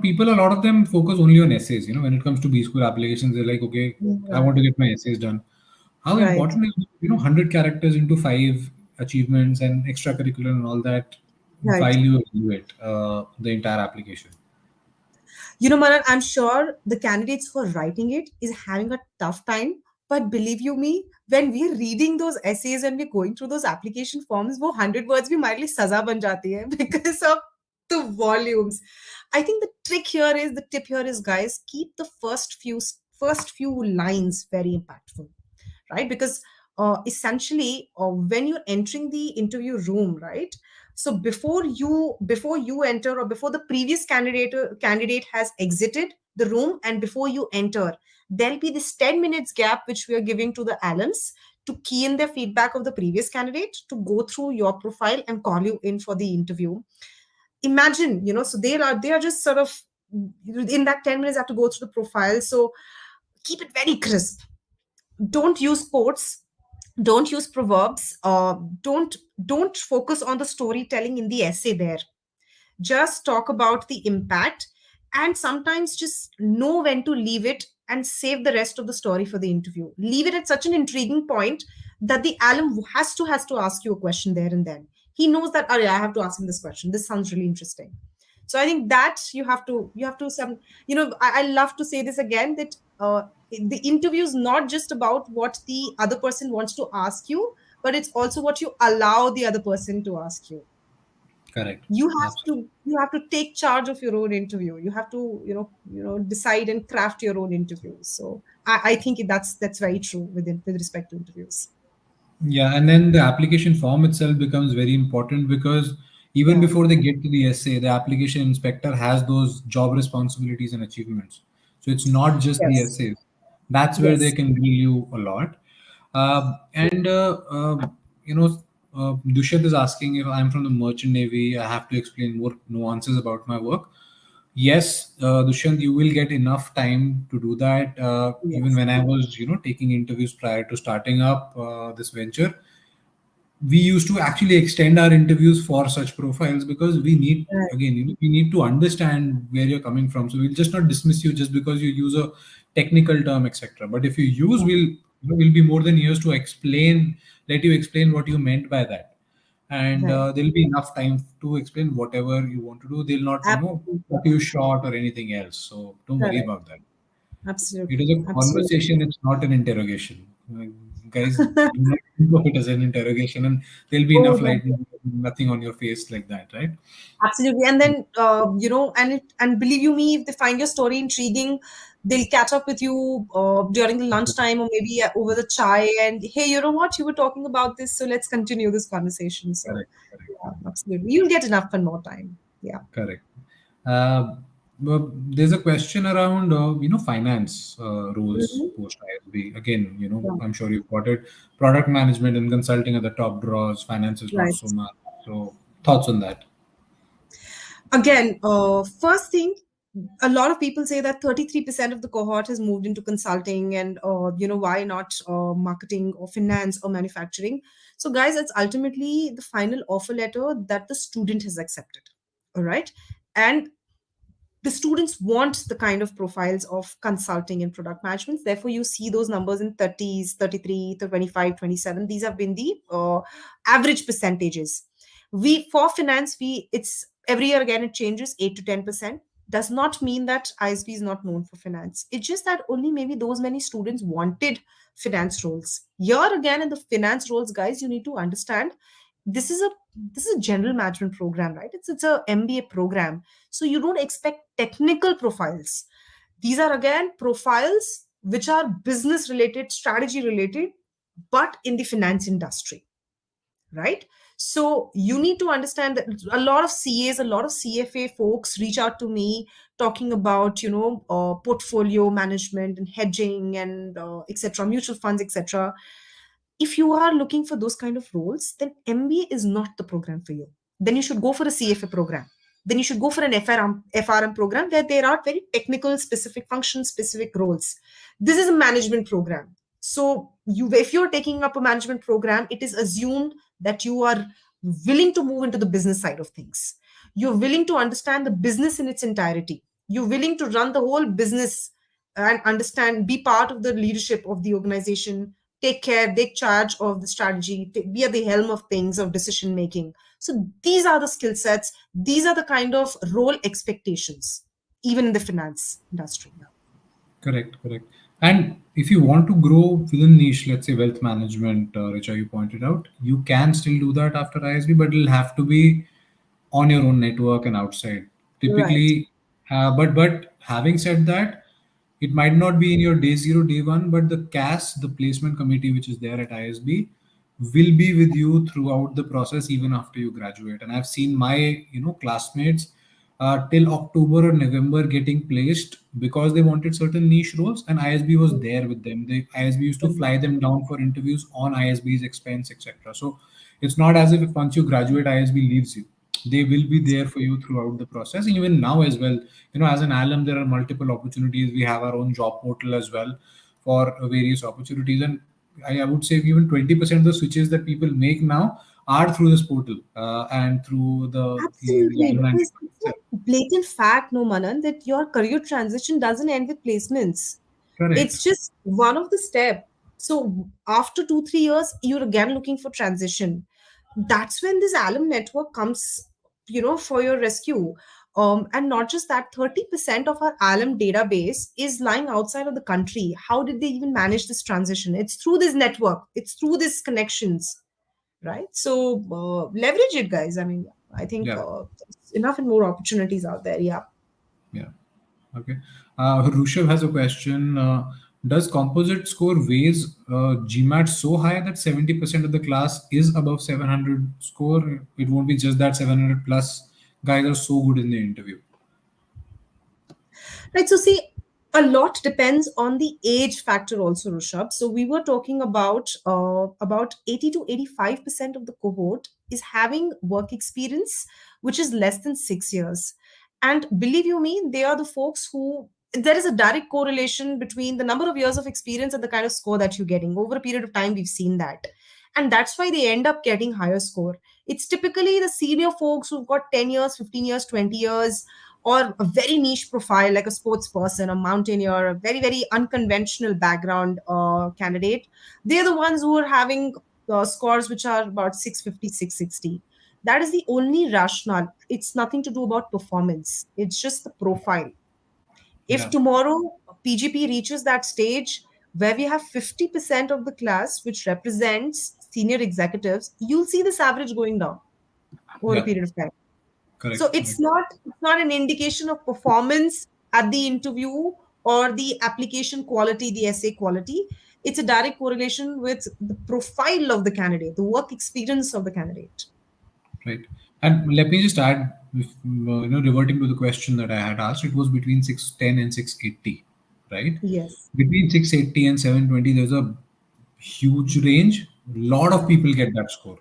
people, a lot of them focus only on essays. When it comes to B school applications, they're like, okay, I Right. want to get my essays done. How Right. important is 100 characters into 5 achievements and extracurricular and all that Right. while you evaluate the entire application? Manan, I'm sure the candidates who are writing it is having a tough time But believe you me, when we're reading those essays and we're going through those application forms, वो 100 words भी हमारे लिए सजा बन जाती है because of the volumes. I think the tip here is, guys, keep the first few lines very impactful, right? Because essentially, when you're entering the interview room, right? So before you enter, or before the previous candidate has exited the room, and before you enter, there'll be this 10 minutes gap which we are giving to the alums to key in their feedback of the previous candidate, to go through your profile and call you in for the interview. Imagine, so they are just sort of in that 10 minutes have to go through the profile. So keep it very crisp. Don't use quotes, don't use proverbs, don't focus on the storytelling in the essay there. Just talk about the impact, and sometimes just know when to leave it and save the rest of the story for the interview. Leave it at such an intriguing point that the alum has to ask you a question there and then. He knows that, oh yeah, I have to ask him this question, this sounds really interesting. So I think that you have to I love to say this again, that the interview is not just about what the other person wants to ask you, but it's also what you allow the other person to ask you. Correct. you have Absolutely. to you have to take charge of your own interview. You have to decide and craft your own interviews. So I think that's very true with respect to interviews. Yeah, and then the application form itself becomes very important because even Yeah. before they get to the essay, the application inspector has those job responsibilities and achievements. So it's not just the Yes. essays. That's where they Yes. can grill you a lot. And you know, Dushyant is asking if I'm from the Merchant Navy, I have to explain more nuances about my work. Yes, Dushyant, you will get enough time to do that. Even Yes. when I was, taking interviews prior to starting up this venture, we used to actually extend our interviews for such profiles because we need, Right. again, we need to understand where you're coming from. So we'll just not dismiss you just because you use a technical term, etc. But if you use, we'll be more than yours to explain, let you explain what you meant by that, and Right. there'll be enough time to explain whatever you want to do. They'll not, cut Absolutely. you short or anything else. So don't worry Correct. about that. It is Absolutely. a Absolutely. conversation, it's not an interrogation. Guys, do not think of it as an interrogation, and there'll be Oh, enough no. light, nothing on your face like that, right? Absolutely. And then, and believe you me, if they find your story intriguing, they'll catch up with you during the lunchtime, or maybe over the chai. And hey, you know what? You were talking about this, so let's continue this conversation. So, Correct, correct, yeah, absolutely. You'll get enough and more time. Yeah. correct. But there's a question around, finance roles Mhm. post ISB. Again, Yeah. I'm sure you've got it. Product management and consulting are the top draws. Finance is not Right. so much. So, thoughts on that? Again, first thing, a lot of people say that 33% of the cohort has moved into consulting, and why not marketing or finance or manufacturing. So guys, it's ultimately the final offer letter that the student has accepted. All right. And the students want the kind of profiles of consulting and product management. Therefore, you see those numbers in 30s, 33, 25, 27. These have been the average percentages. We for finance, it's every year again it changes 8 to 10%. Does not mean that ISB is not known for finance. It's just that only maybe those many students wanted finance roles. Here again in the finance roles, guys, you need to understand this is a general management program, right? It's a MBA program, so you don't expect technical profiles. These are again profiles which are business related, strategy related, but in the finance industry, right? So you need to understand that a lot of CAs, a lot of CFA folks reach out to me talking about portfolio management and hedging and etc., mutual funds, etc. If you are looking for those kind of roles, then MBA is not the program for you. Then you should go for a CFA program. Then you should go for an FRM program where there are very technical, specific functions, specific roles. This is a management program. So if you're taking up a management program, it is assumed that you are willing to move into the business side of things. You're willing to understand the business in its entirety. You're willing to run the whole business and understand, be part of the leadership of the organization, take charge of the strategy, be at the helm of things, of decision making. So these are the skill sets, these are the kind of role expectations, even in the finance industry now. Correct, correct. And if you want to grow within niche, let's say wealth management, Richa, you pointed out, you can still do that after ISB, but it'll have to be on your own network and outside. Right. Typically, but having said that, it might not be in your day zero, day one, but the CAS, the placement committee, which is there at ISB, will be with you throughout the process, even after you graduate. And I've seen my, classmates till October or November getting placed because they wanted certain niche roles, and ISB was there with them. The ISB used to fly them down for interviews on ISB's expense, etc. So it's not as if once you graduate, ISB leaves you. They will be there for you throughout the process. Even now as well, as an alum, there are multiple opportunities. We have our own job portal as well for various opportunities. And I would say even 20% of the switches that people make now are through this portal and through the Absolutely, alumni because network it's itself. a blatant fact, no, Manan, that your career transition doesn't end with placements. Correct. It's just one of the step. So after 2 3 years, you're again looking for transition. That's when this alum network comes, for your rescue. And not just that, 30% of our alum database is lying outside of the country. How did they even manage this transition? It's through this network. It's through these connections, right? So leverage it, guys. I mean, I think Yeah. there's enough and more opportunities out there. Yeah. Yeah. Okay. Rushav has a question. Does composite score weighs GMAT so high that 70% of the class is above 700 score? It won't be just that 700 plus guys are so good in the interview. Right. So see, a lot depends on the age factor also, Rishabh. So we were talking about 80 to 85% of the cohort is having work experience, which is less than 6 years. And believe you me, they are the folks who there is a direct correlation between the number of years of experience and the kind of score that you're getting. Over a period of time, we've seen that. And that's why they end up getting higher score. It's typically the senior folks who've got 10 years, 15 years, 20 years, or a very niche profile like a sports person, a mountaineer, a very, very unconventional background candidate. They're the ones who are having scores which are about 650, 660. That is the only rationale. It's nothing to do about performance, it's just the profile. If Yeah. tomorrow PGP reaches that stage where we have 50% of the class, which represents senior executives, you'll see this average going down over a Yeah. period of time. So Correct. it's not an indication of performance at the interview or the application quality, the essay quality. It's a direct correlation with the profile of the candidate, the work experience of the candidate. Right. And let me just add, reverting to the question that I had asked, it was between 610 and 680, right? Yes. Between 680 and 720, there's a huge range. A lot of people get that score.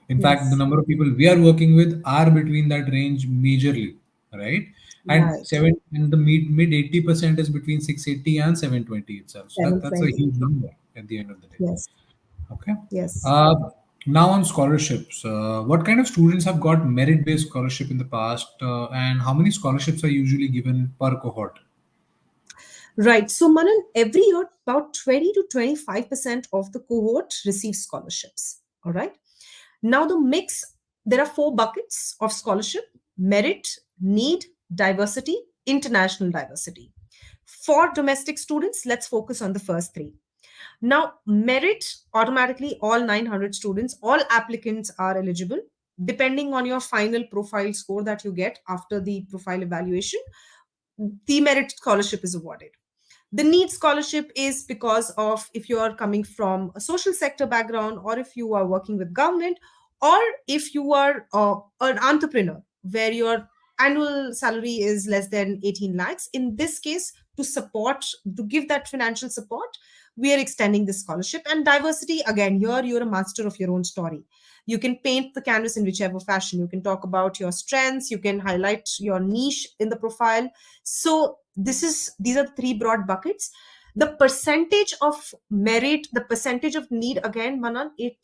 In fact, the Yes. number of people we are working with are between that range majorly, right? And Right. seven and the mid 80% is between 680 and 720 itself. So that's a 720. huge number at the end of the day. Yes. Okay. Yes. Uh, Now on scholarships, what kind of students have got merit-based scholarship in the past, and how many scholarships are usually given per cohort? Right. So, Manan, every year, about 20 to 25% of the cohort receives scholarships. All right. Now, the mix, there are four buckets of scholarship: merit, need, diversity, international diversity. For domestic students, let's focus on the first three. Now, merit, automatically, all 900 students, all applicants are eligible. Depending on your final profile score that you get after the profile evaluation, the merit scholarship is awarded. The need scholarship is because of if you are coming from a social sector background, or if you are working with government, or if you are an entrepreneur where your annual salary is less than 18 lakhs. In this case, to give that financial support, we are extending this scholarship. And diversity, again, here you're a master of your own story. You can paint the canvas in whichever fashion. You can talk about your strengths, you can highlight your niche in the profile. So these are the three broad buckets. The percentage of merit, the percentage of need, again, Manan, it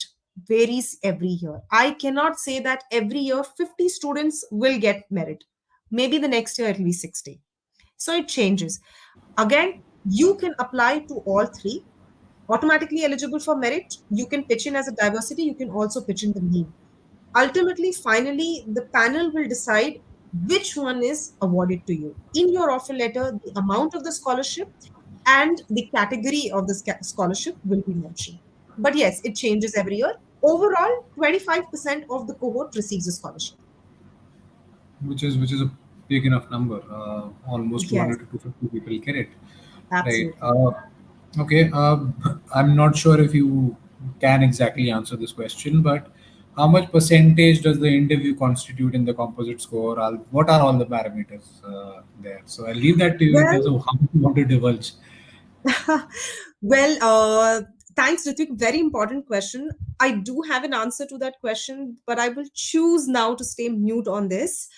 varies every year. I cannot say that every year 50 students will get merit. Maybe the next year it will be 60. So it changes. Again, you can apply to all three. Automatically eligible for merit, you can pitch in as a diversity, you can also pitch in the need. Ultimately, finally, the panel will decide which one is awarded to you. In your offer letter, the amount of the scholarship, and the category of the scholarship will be mentioned. But yes, it changes every year. Overall, 25% of the cohort receives a scholarship. which is a big enough number. Almost Yes, 200 to 250 people get it, right? absolutely. Okay, I'm not sure if you can exactly answer this question, but how much percentage does the interview constitute in the composite score? What are all the parameters there? So I'll leave that to you in terms Well, of how you want to divulge. well, thanks, Ritik. Very important question. I do have an answer to that question, but I will choose now to stay mute on this.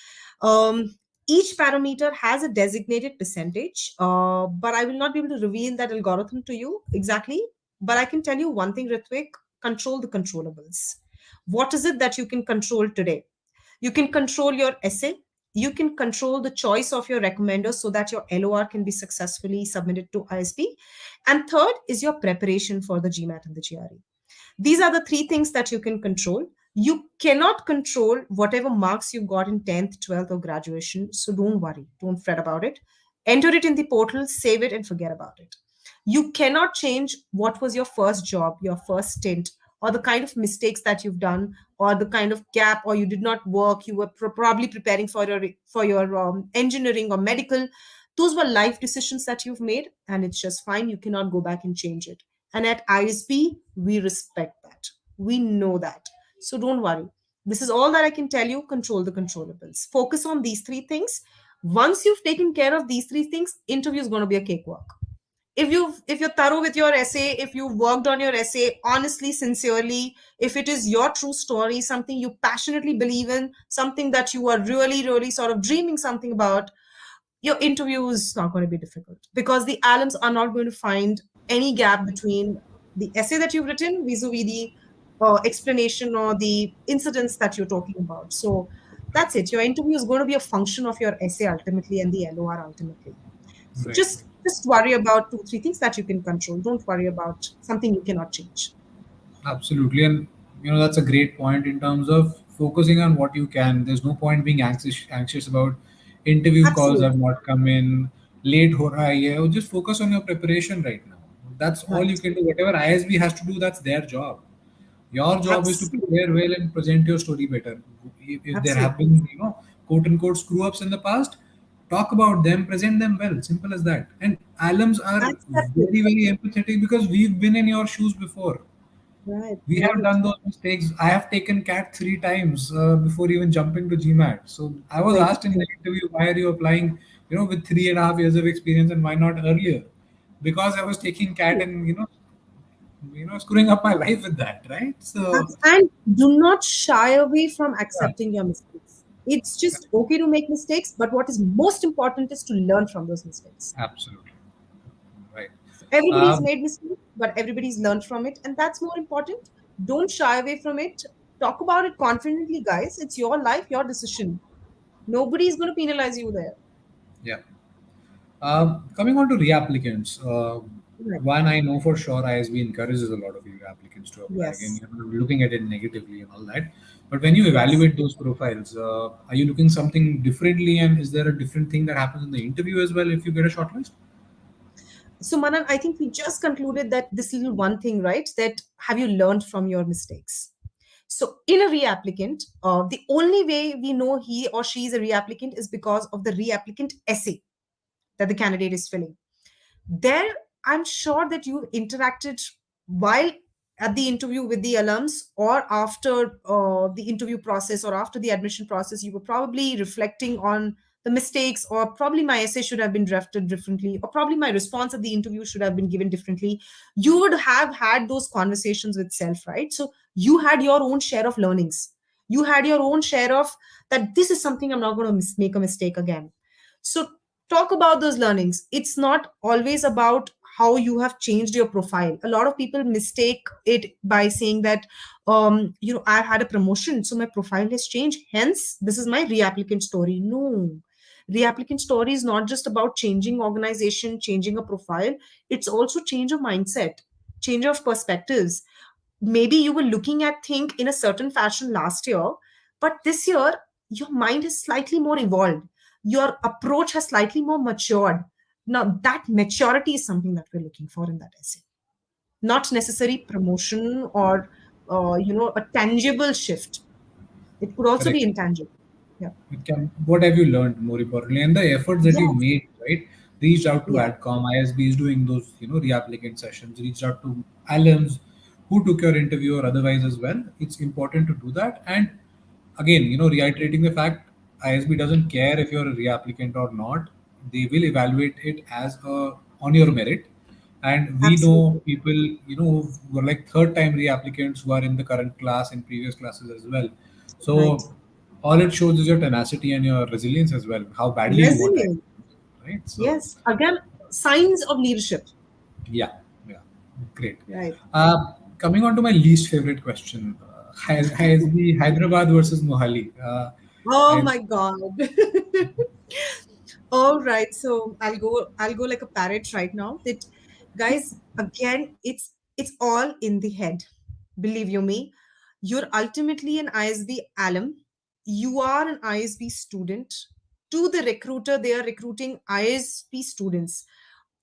Um, each parameter has a designated percentage, but I will not be able to reveal that algorithm to you exactly. But I can tell you one thing, Ritvik: control the controllables. What is it that you can control today? You can control your essay. You can control the choice of your recommender so that your LOR can be successfully submitted to ISB. And third is your preparation for the GMAT and the GRE. These are the three things that you can control. You cannot control whatever marks you got in 10th, 12th, or graduation. So don't worry, don't fret about it. Enter it in the portal, save it, and forget about it. You cannot change what was your first job, your first stint, or the kind of mistakes that you've done, or the kind of gap, or you did not work. You were probably preparing for your engineering or medical. Those were life decisions that you've made, and it's just fine. You cannot go back and change it. And at ISB, we respect that. We know that. So don't worry. This is all that I can tell you. Control the controllables. Focus on these three things. Once you've taken care of these three things, interview is going to be a cakewalk. If you're thorough with your essay, if you worked on your essay honestly, sincerely, if it is your true story, something you passionately believe in, something that you are really, really sort of dreaming something about, your interview is not going to be difficult because the alums are not going to find any gap between the essay that you've written vis-a-vis the explanation or the incidents that you're talking about. So that's it. Your interview is going to be a function of your essay ultimately and the LOR ultimately. So Right. just worry about two, three things that you can control. Don't worry about something you cannot change. Absolutely, and that's a great point in terms of focusing on what you can. There's no point being anxious about interview calls have Absolutely. not come in, late ho raha hai hai. Just focus on your preparation right now. That's all you Right. can do. Whatever ISB has to do, that's their job. Your job is to Absolutely. prepare well and present your story better. If there have Absolutely. been, quote unquote screw ups in the past, talk about them, present them well. Simple as that. And alums are That's it. very, very empathetic because we've been in your shoes before. Right. We have Right. done those mistakes. I have taken CAT 3 times before even jumping to GMAT. So I was Very asked in the true. interview, why are you applying, with 3.5 years of experience and why not earlier? Because I was taking CAT and screwing up my life with that, right? So And do not shy away from yeah, accepting your mistakes. It's just okay to make mistakes, but what is most important is to learn from those mistakes. absolutely right. So everybody's Um, made mistakes, but everybody's learned from it, and that's more important. Don't shy away from it. Talk about it confidently, guys. It's your life, your decision. Nobody's going to penalize you there. yeah. Coming on to reapplicants, Right. one I know for sure ISB encourages a lot of reapplicants to apply. Again, Yes. looking at it negatively and all that. But when you Yes. evaluate those profiles, are you looking something differently? And is there a different thing that happens in the interview as well if you get a shortlist? So, Manan, I think we just concluded that this little one thing, right? That have you learned from your mistakes? So, in a reapplicant, the only way we know he or she is a reapplicant is because of the reapplicant essay that the candidate is filling. There, I'm sure that you've interacted while at the interview with the alums or after the interview process or after the admission process. You were probably reflecting on the mistakes, or probably my essay should have been drafted differently, or probably my response at the interview should have been given differently. You would have had those conversations with self, right? So you had your own share of learnings. You had your own share of that this is something I'm not going to make a mistake again. So talk about those learnings. It's not always about how you have changed your profile. A lot of people mistake it by saying that I've had a promotion, so my profile has changed, hence this is my reapplicant story. No, reapplicant story is not just about changing organization, changing a profile. It's also change of mindset, change of perspectives. Maybe you were looking at things in a certain fashion last year, but this year your mind is slightly more evolved, your approach has slightly more matured, Now, that maturity is something that we're looking for in that essay, not necessary promotion or a tangible shift. It could also Correct. be intangible. Yeah. It can, what have you learned more importantly, and the efforts that you Yes. made, right? Reached out to Yeah. Adcom, ISB is doing those, reapplicant sessions, reached out to alums who took your interview or otherwise as well. It's important to do that. And again, reiterating the fact, ISB doesn't care if you're a reapplicant or not. They will evaluate it as a on your merit. And we know Absolutely. people, who are like third time reapplicants who are in the current class and previous classes as well. Right. So all it shows is your tenacity and your resilience as well, how badly you want it, Resilient. right? So Yes. Again, signs of leadership. yeah, yeah, great. Right. Coming on to my least favorite question, has the Hyderabad versus Mohali. Oh I my God. All right. So I'll go like a parrot right now. That, guys, again, it's all in the head. Believe you me. You're ultimately an ISB alum. You are an ISB student. To the recruiter, they are recruiting ISB students.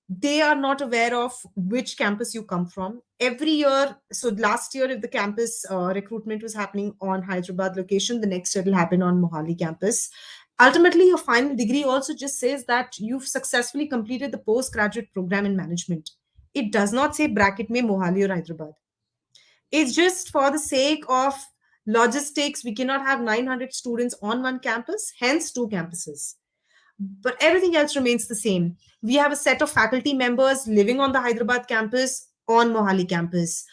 They are not aware of which campus you come from. Every year, so last year, if the campus recruitment was happening on Hyderabad location, the next year it will happen on Mohali campus. Ultimately, your final degree also just says that you've successfully completed the postgraduate program in management. It does not say bracket mein Mohali or Hyderabad. It's just for the sake of logistics. We cannot have 900 students on one campus, hence two campuses, but everything else remains the same. We have a set of faculty members living on the Hyderabad campus, on Mohali campus.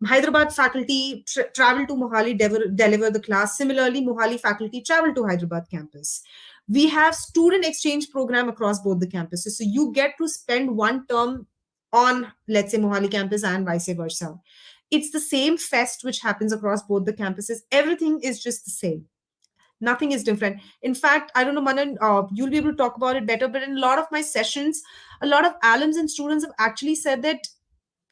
Hyderabad faculty travel to Mohali, deliver the class. Similarly, Mohali faculty travel to Hyderabad campus. We have student exchange program across both the campuses. So you get to spend one term on, let's say, Mohali campus and vice versa. It's the same fest which happens across both the campuses. Everything is just the same. Nothing is different. In fact, I don't know, Manan, you'll be able to talk about it better, but in a lot of my sessions, a lot of alums and students have actually said that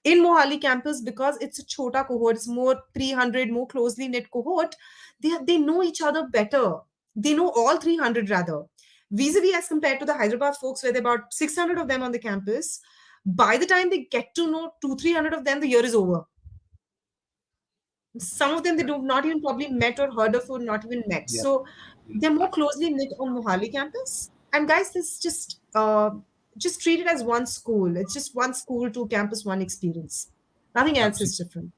in Mohali campus, because it's a chota cohort, it's more 300, more closely knit cohort, they know each other better. They know all 300 rather. Vis-a-vis as compared to the Hyderabad folks, where there are about 600 of them on the campus, by the time they get to know 300 of them, the year is over. Some of them they do not even probably met or heard of or not even met. yeah, So yeah, they're more closely knit on Mohali campus. And guys, this just treat it as one school. It's just one school, two campus, one experience. Nothing else is absolutely. different.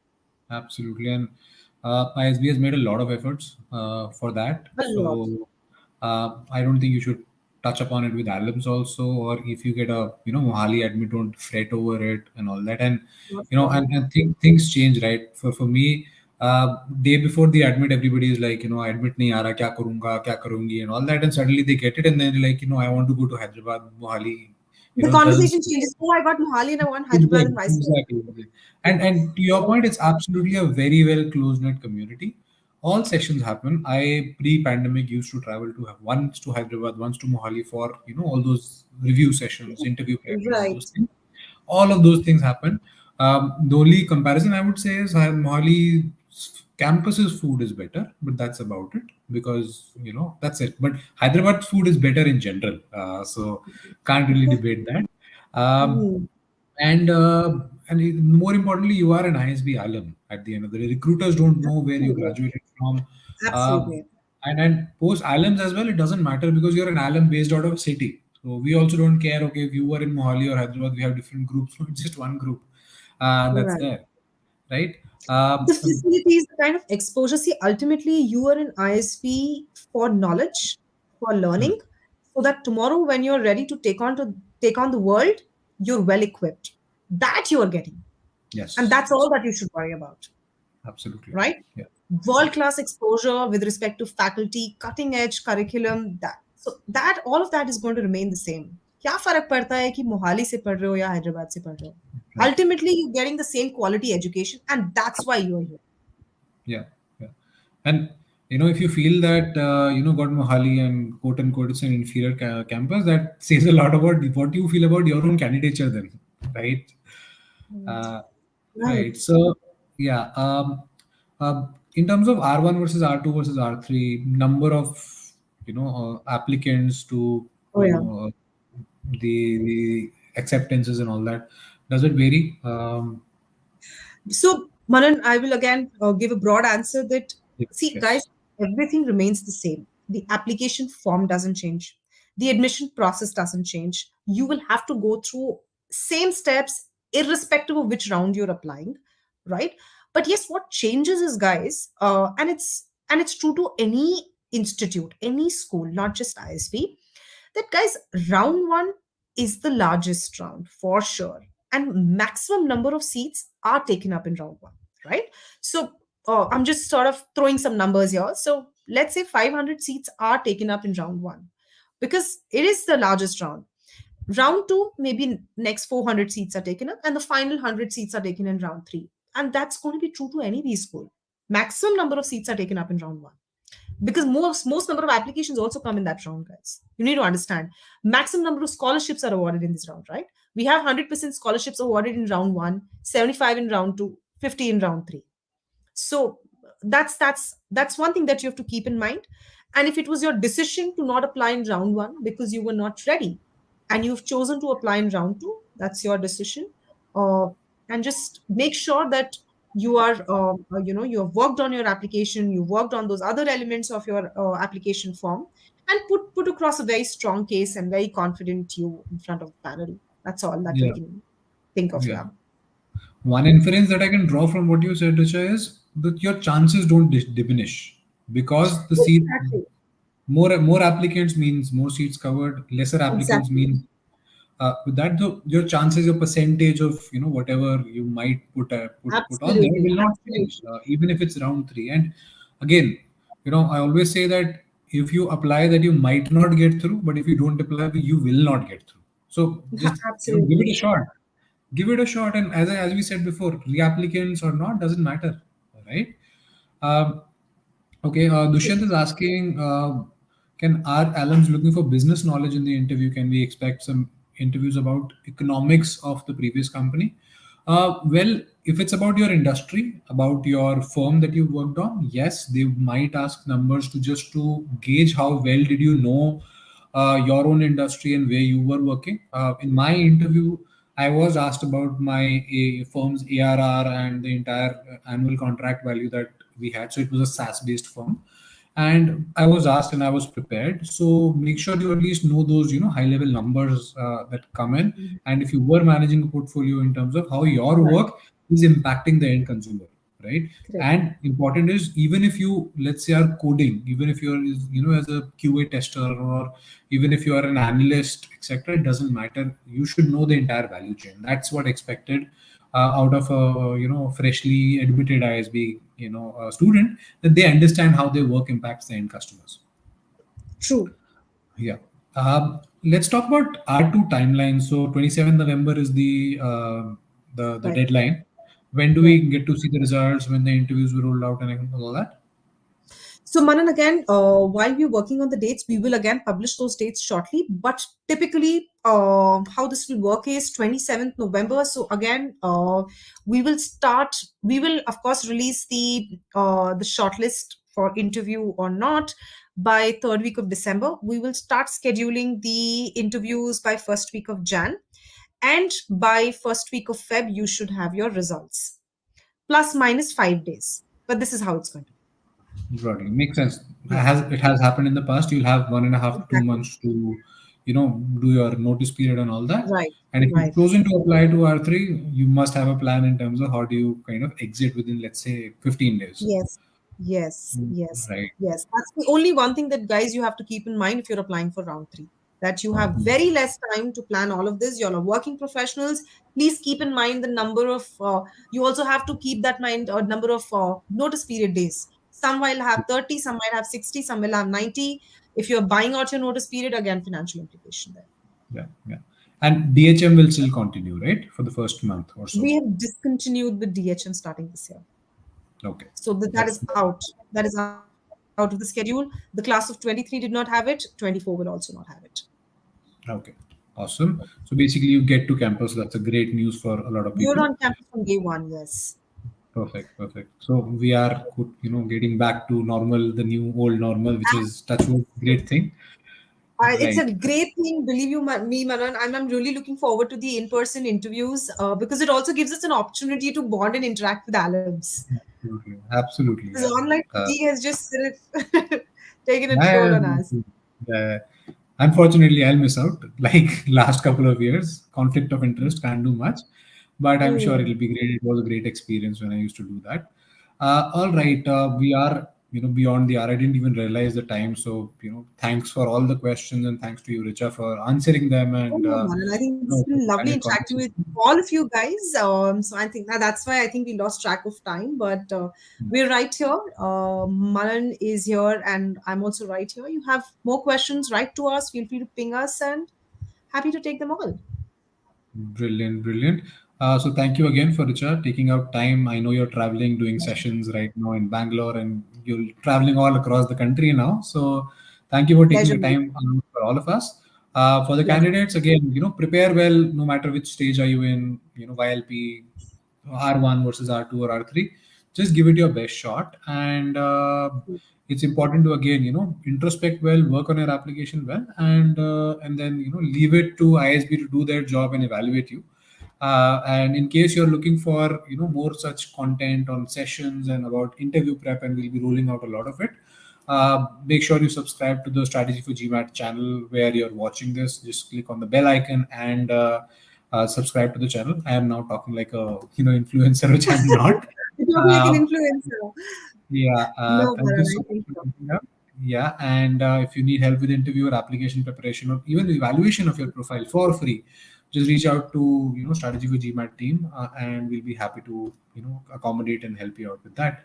Absolutely, and ISB has made a lot of efforts for that. A lot. So I don't think you should touch upon it with alums also, or if you get a Mohali admit, don't fret over it and all that. And Not at all. things change, right? For me, day before the admit, everybody is like, admit nahi aa raha, kya karunga, kya karungi, and all that, and suddenly they get it, and then they're like, I want to go to Hyderabad, Mohali. The It doesn't. conversation changes. Oh, I got Mohali and I want Hyderabad and Exactly, vice versa. exactly. And to your point, it's absolutely a very well close knit community. All sessions happen. I pre-pandemic used to travel to have once to Hyderabad, once to Mohali for all those review sessions, interview prep, and all Right. those things. All of those things happen. The only comparison I would say is Mohali campus's food is better, but that's about it because that's it. But Hyderabad food is better in general, so can't really debate that. Um, Hmm. more importantly, you are an ISB alum at the end of the day. Recruiters don't know where you Absolutely. graduated from. Uh, Absolutely. and post alums as well, it doesn't matter because you're an alum based out of a city. So we also don't care, okay, if you were in Mohali or Hyderabad, we have different groups. No, it's just one group that's Right. there, right? The facilities, the kind of exposure. See, ultimately, you are an ISP for knowledge, for Hmm, learning, so that tomorrow, when you're ready to take on the world, you're well equipped. That you are getting, and yes, that's all that you should worry about, absolutely. right? Yeah, World yeah, class exposure with respect to faculty, cutting edge curriculum. That all of that is going to remain the same. क्या फर्क पड़ता है कि मोहाली से पढ़ रहे हो या हैदराबाद से पढ़ रहे हो? right. Ultimately, you're getting the same quality education, and that's why you're here. Yeah, yeah. And if you feel that got Mohali and quote unquote it's an inferior campus, that says a lot about what you feel about your own candidature, then, right? Right. Uh, Right. right. So yeah. In terms of R1 versus R2 versus R3, number of applicants to Oh, yeah. the acceptances and all that? Does it vary? So, Manan, I will again give a broad answer that, see, guys, Yes. everything remains the same. The application form doesn't change. The admission process doesn't change. You will have to go through same steps irrespective of which round you're applying, right? But yes, what changes is, guys, and it's true to any institute, any school, not just ISB, that, guys, round one is the largest round for sure, and maximum number of seats are taken up in round one, right? So I'm just sort of throwing some numbers here. So let's say 500 seats are taken up in round one because it is the largest round. Round two, maybe next 400 seats are taken up, and the final 100 seats are taken in round three. And that's going to be true to any B school. Maximum number of seats are taken up in round one because most number of applications also come in that round, guys. You need to understand maximum number of scholarships are awarded in this round, right? We have 100% scholarships awarded in round one, 75 in round two, 50 in round three. So that's one thing that you have to keep in mind. And if it was your decision to not apply in round one because you were not ready, and you've chosen to apply in round two, that's your decision. And just make sure that you are you have worked on your application, you worked on those other elements of your application form, and put across a very strong case and very confident you in front of the panel. That's all that we Yeah. can think of. Yeah. Yeah, One inference that I can draw from what you said, Richa, is that your chances don't diminish because the seat exactly, more applicants means more seats covered. Lesser applicants exactly, means with that your chances, your percentage of whatever you might put on there absolutely, will not change, absolutely. even if it's round three. And again, I always say that if you apply, that you might not get through, but if you don't apply, you will not get through. So just give it a Absolutely. shot. Give it a shot, and as we said before, reapplicants or not doesn't matter, right? Um, Okay, Dushyant is asking, can our alums looking for business knowledge in the interview? Can we expect some interviews about economics of the previous company? Well, if it's about your industry, about your firm that you worked on, yes, they might ask numbers to gauge how well did you know your own industry and where you were working. In my interview, I was asked about my firm's ARR and the entire annual contract value that we had. So it was a SaaS based firm. And I was asked and I was prepared. So make sure you at least know those, high level numbers that come in. Mhm. And if you were managing a portfolio in terms of how your Right. work is impacting the end consumer, right? Correct. And important is, even if you, let's say, are coding, even if you're, as a QA tester, or even if you are an analyst, etc., it doesn't matter. You should know the entire value chain. That's what expected out of a freshly admitted ISB student, that they understand how their work impacts the end customers. True. Yeah. Let's talk about R2 timeline. So 27th November is the Right. deadline. When do we Right. get to see the results? When the interviews were rolled out and all that? So, Manan, again, while we're working on the dates, we will again publish those dates shortly. But typically, how this will work is 27th November. So, again, we will, of course, release the shortlist for interview or not by third week of December. We will start scheduling the interviews by first week of Jan. And by first week of Feb, you should have your results. Plus minus 5 days. But this is how it's going to Broadly makes sense. be. Yeah, It has happened in the past. You'll have 1.5 to two exactly. months to, do your notice period and all that. Right, And if you've right. chosen to apply to R3, you must have a plan in terms of how do you kind of exit within, let's say, 15 days. Yes, yes, yes, Right. yes. That's the only one thing that, guys, you have to keep in mind if you're applying for round three. That you have very less time to plan all of this. You're a working professionals. Please keep in mind the number of. You also have to keep that mind number of notice period days. Some will have 30, some might have 60, some will have 90. If you're buying out your notice period, again, financial implication there. Yeah. Yeah. And DHM will still continue, right? For the first month or so. We have discontinued with DHM starting this year. Okay. So that That's is out. That is out of the schedule. The class of 23 did not have it. 24 will also not have it. okay. Awesome. So basically, you get to campus. That's a great news for a lot of You're people. on campus from day one, yes. Perfect, perfect. So we are, getting back to normal, the new old normal, which is touch wood, great thing. It's Right. a great thing, believe you me, Manan. I'm really looking forward to the in-person interviews because it also gives us an opportunity to bond and interact with alums. Absolutely. Absolutely. Because Yeah. online Uh, fatigue has just taken a toll yeah, on us. yeah. Unfortunately, I'll miss out. Like last couple of years, conflict of interest can't do much, but I'm sure it'll Hmm. be great. It was a great experience when I used to do that. All right, we are beyond the hour. I didn't even realize the time. So thanks for all the questions and thanks to you, Richa, for answering them Oh, and no, Manan. I think it's it was been a lovely candid interacting with conversation. all of you guys. So I think that's why I think we lost track of time, but we're right here. Manan is here, and I'm also right here. You have more questions, write to us. Feel free to ping us, and happy to take them all. Brilliant, brilliant. So thank you again for Richa taking out time. I know you're traveling, doing sessions right now in Bangalore, and you're traveling all across the country now. So thank you for taking Pleasure, the mate. time for all of us. For the Pleasure. candidates, again, prepare well. No matter which stage are you in, YLP, R1 versus R2 or R3, just give it your best shot. And it's important to again, introspect well, work on your application well, and then leave it to ISB to do their job and evaluate you. And in case you're looking for more such content on sessions and about interview prep, and we'll be rolling out a lot of it. Make sure you subscribe to the Strategy for GMAT channel where you're watching this. Just click on the bell icon and subscribe to the channel. I am now talking like a influencer, which I'm not. You're talking like an Uh, influencer. yeah, No, thank you Manan, so I much think for so. coming up. Yeah, and if you need help with interview or application preparation or even evaluation of your profile for free, just reach out to Strategy for GMAT team, and we'll be happy to accommodate and help you out with that.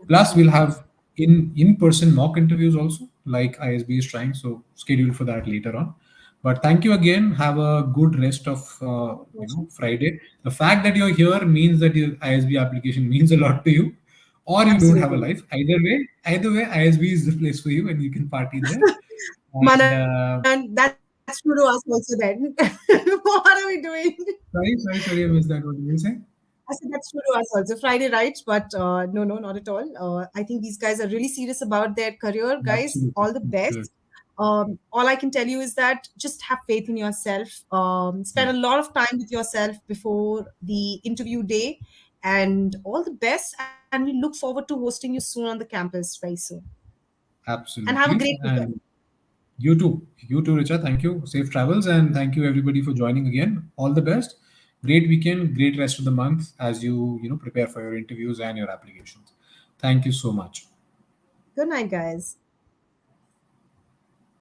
Plus, we'll Absolutely. have in-person mock interviews also, like ISB is trying, so schedule for that later on. But thank you again. Have a good rest of Pleasure. Friday. The fact that you're here means that your ISB application means a lot to you, or you don't have a Absolutely. life. Either way, ISB is the place for you, and you can party there. And Manan, that's true to us also then. What are we doing? sorry, I missed that. What did you say? I said that's true to us also. Friday, right? But no, no, not at all. I think these guys are really serious about their career. Guys, Absolutely. all the Good. best. All I can tell you is that just have faith in yourself. Spend Yeah, a lot of time with yourself before the interview day, and all the best. And we look forward to hosting you soon on the campus very soon. And have a great absolutely. weekend. And you too. You too, Richa. Thank you. Safe travels, and thank you everybody for joining again. All the best. Great weekend. Great rest of the month as you prepare for your interviews and your applications. Thank you so much. Good night, guys.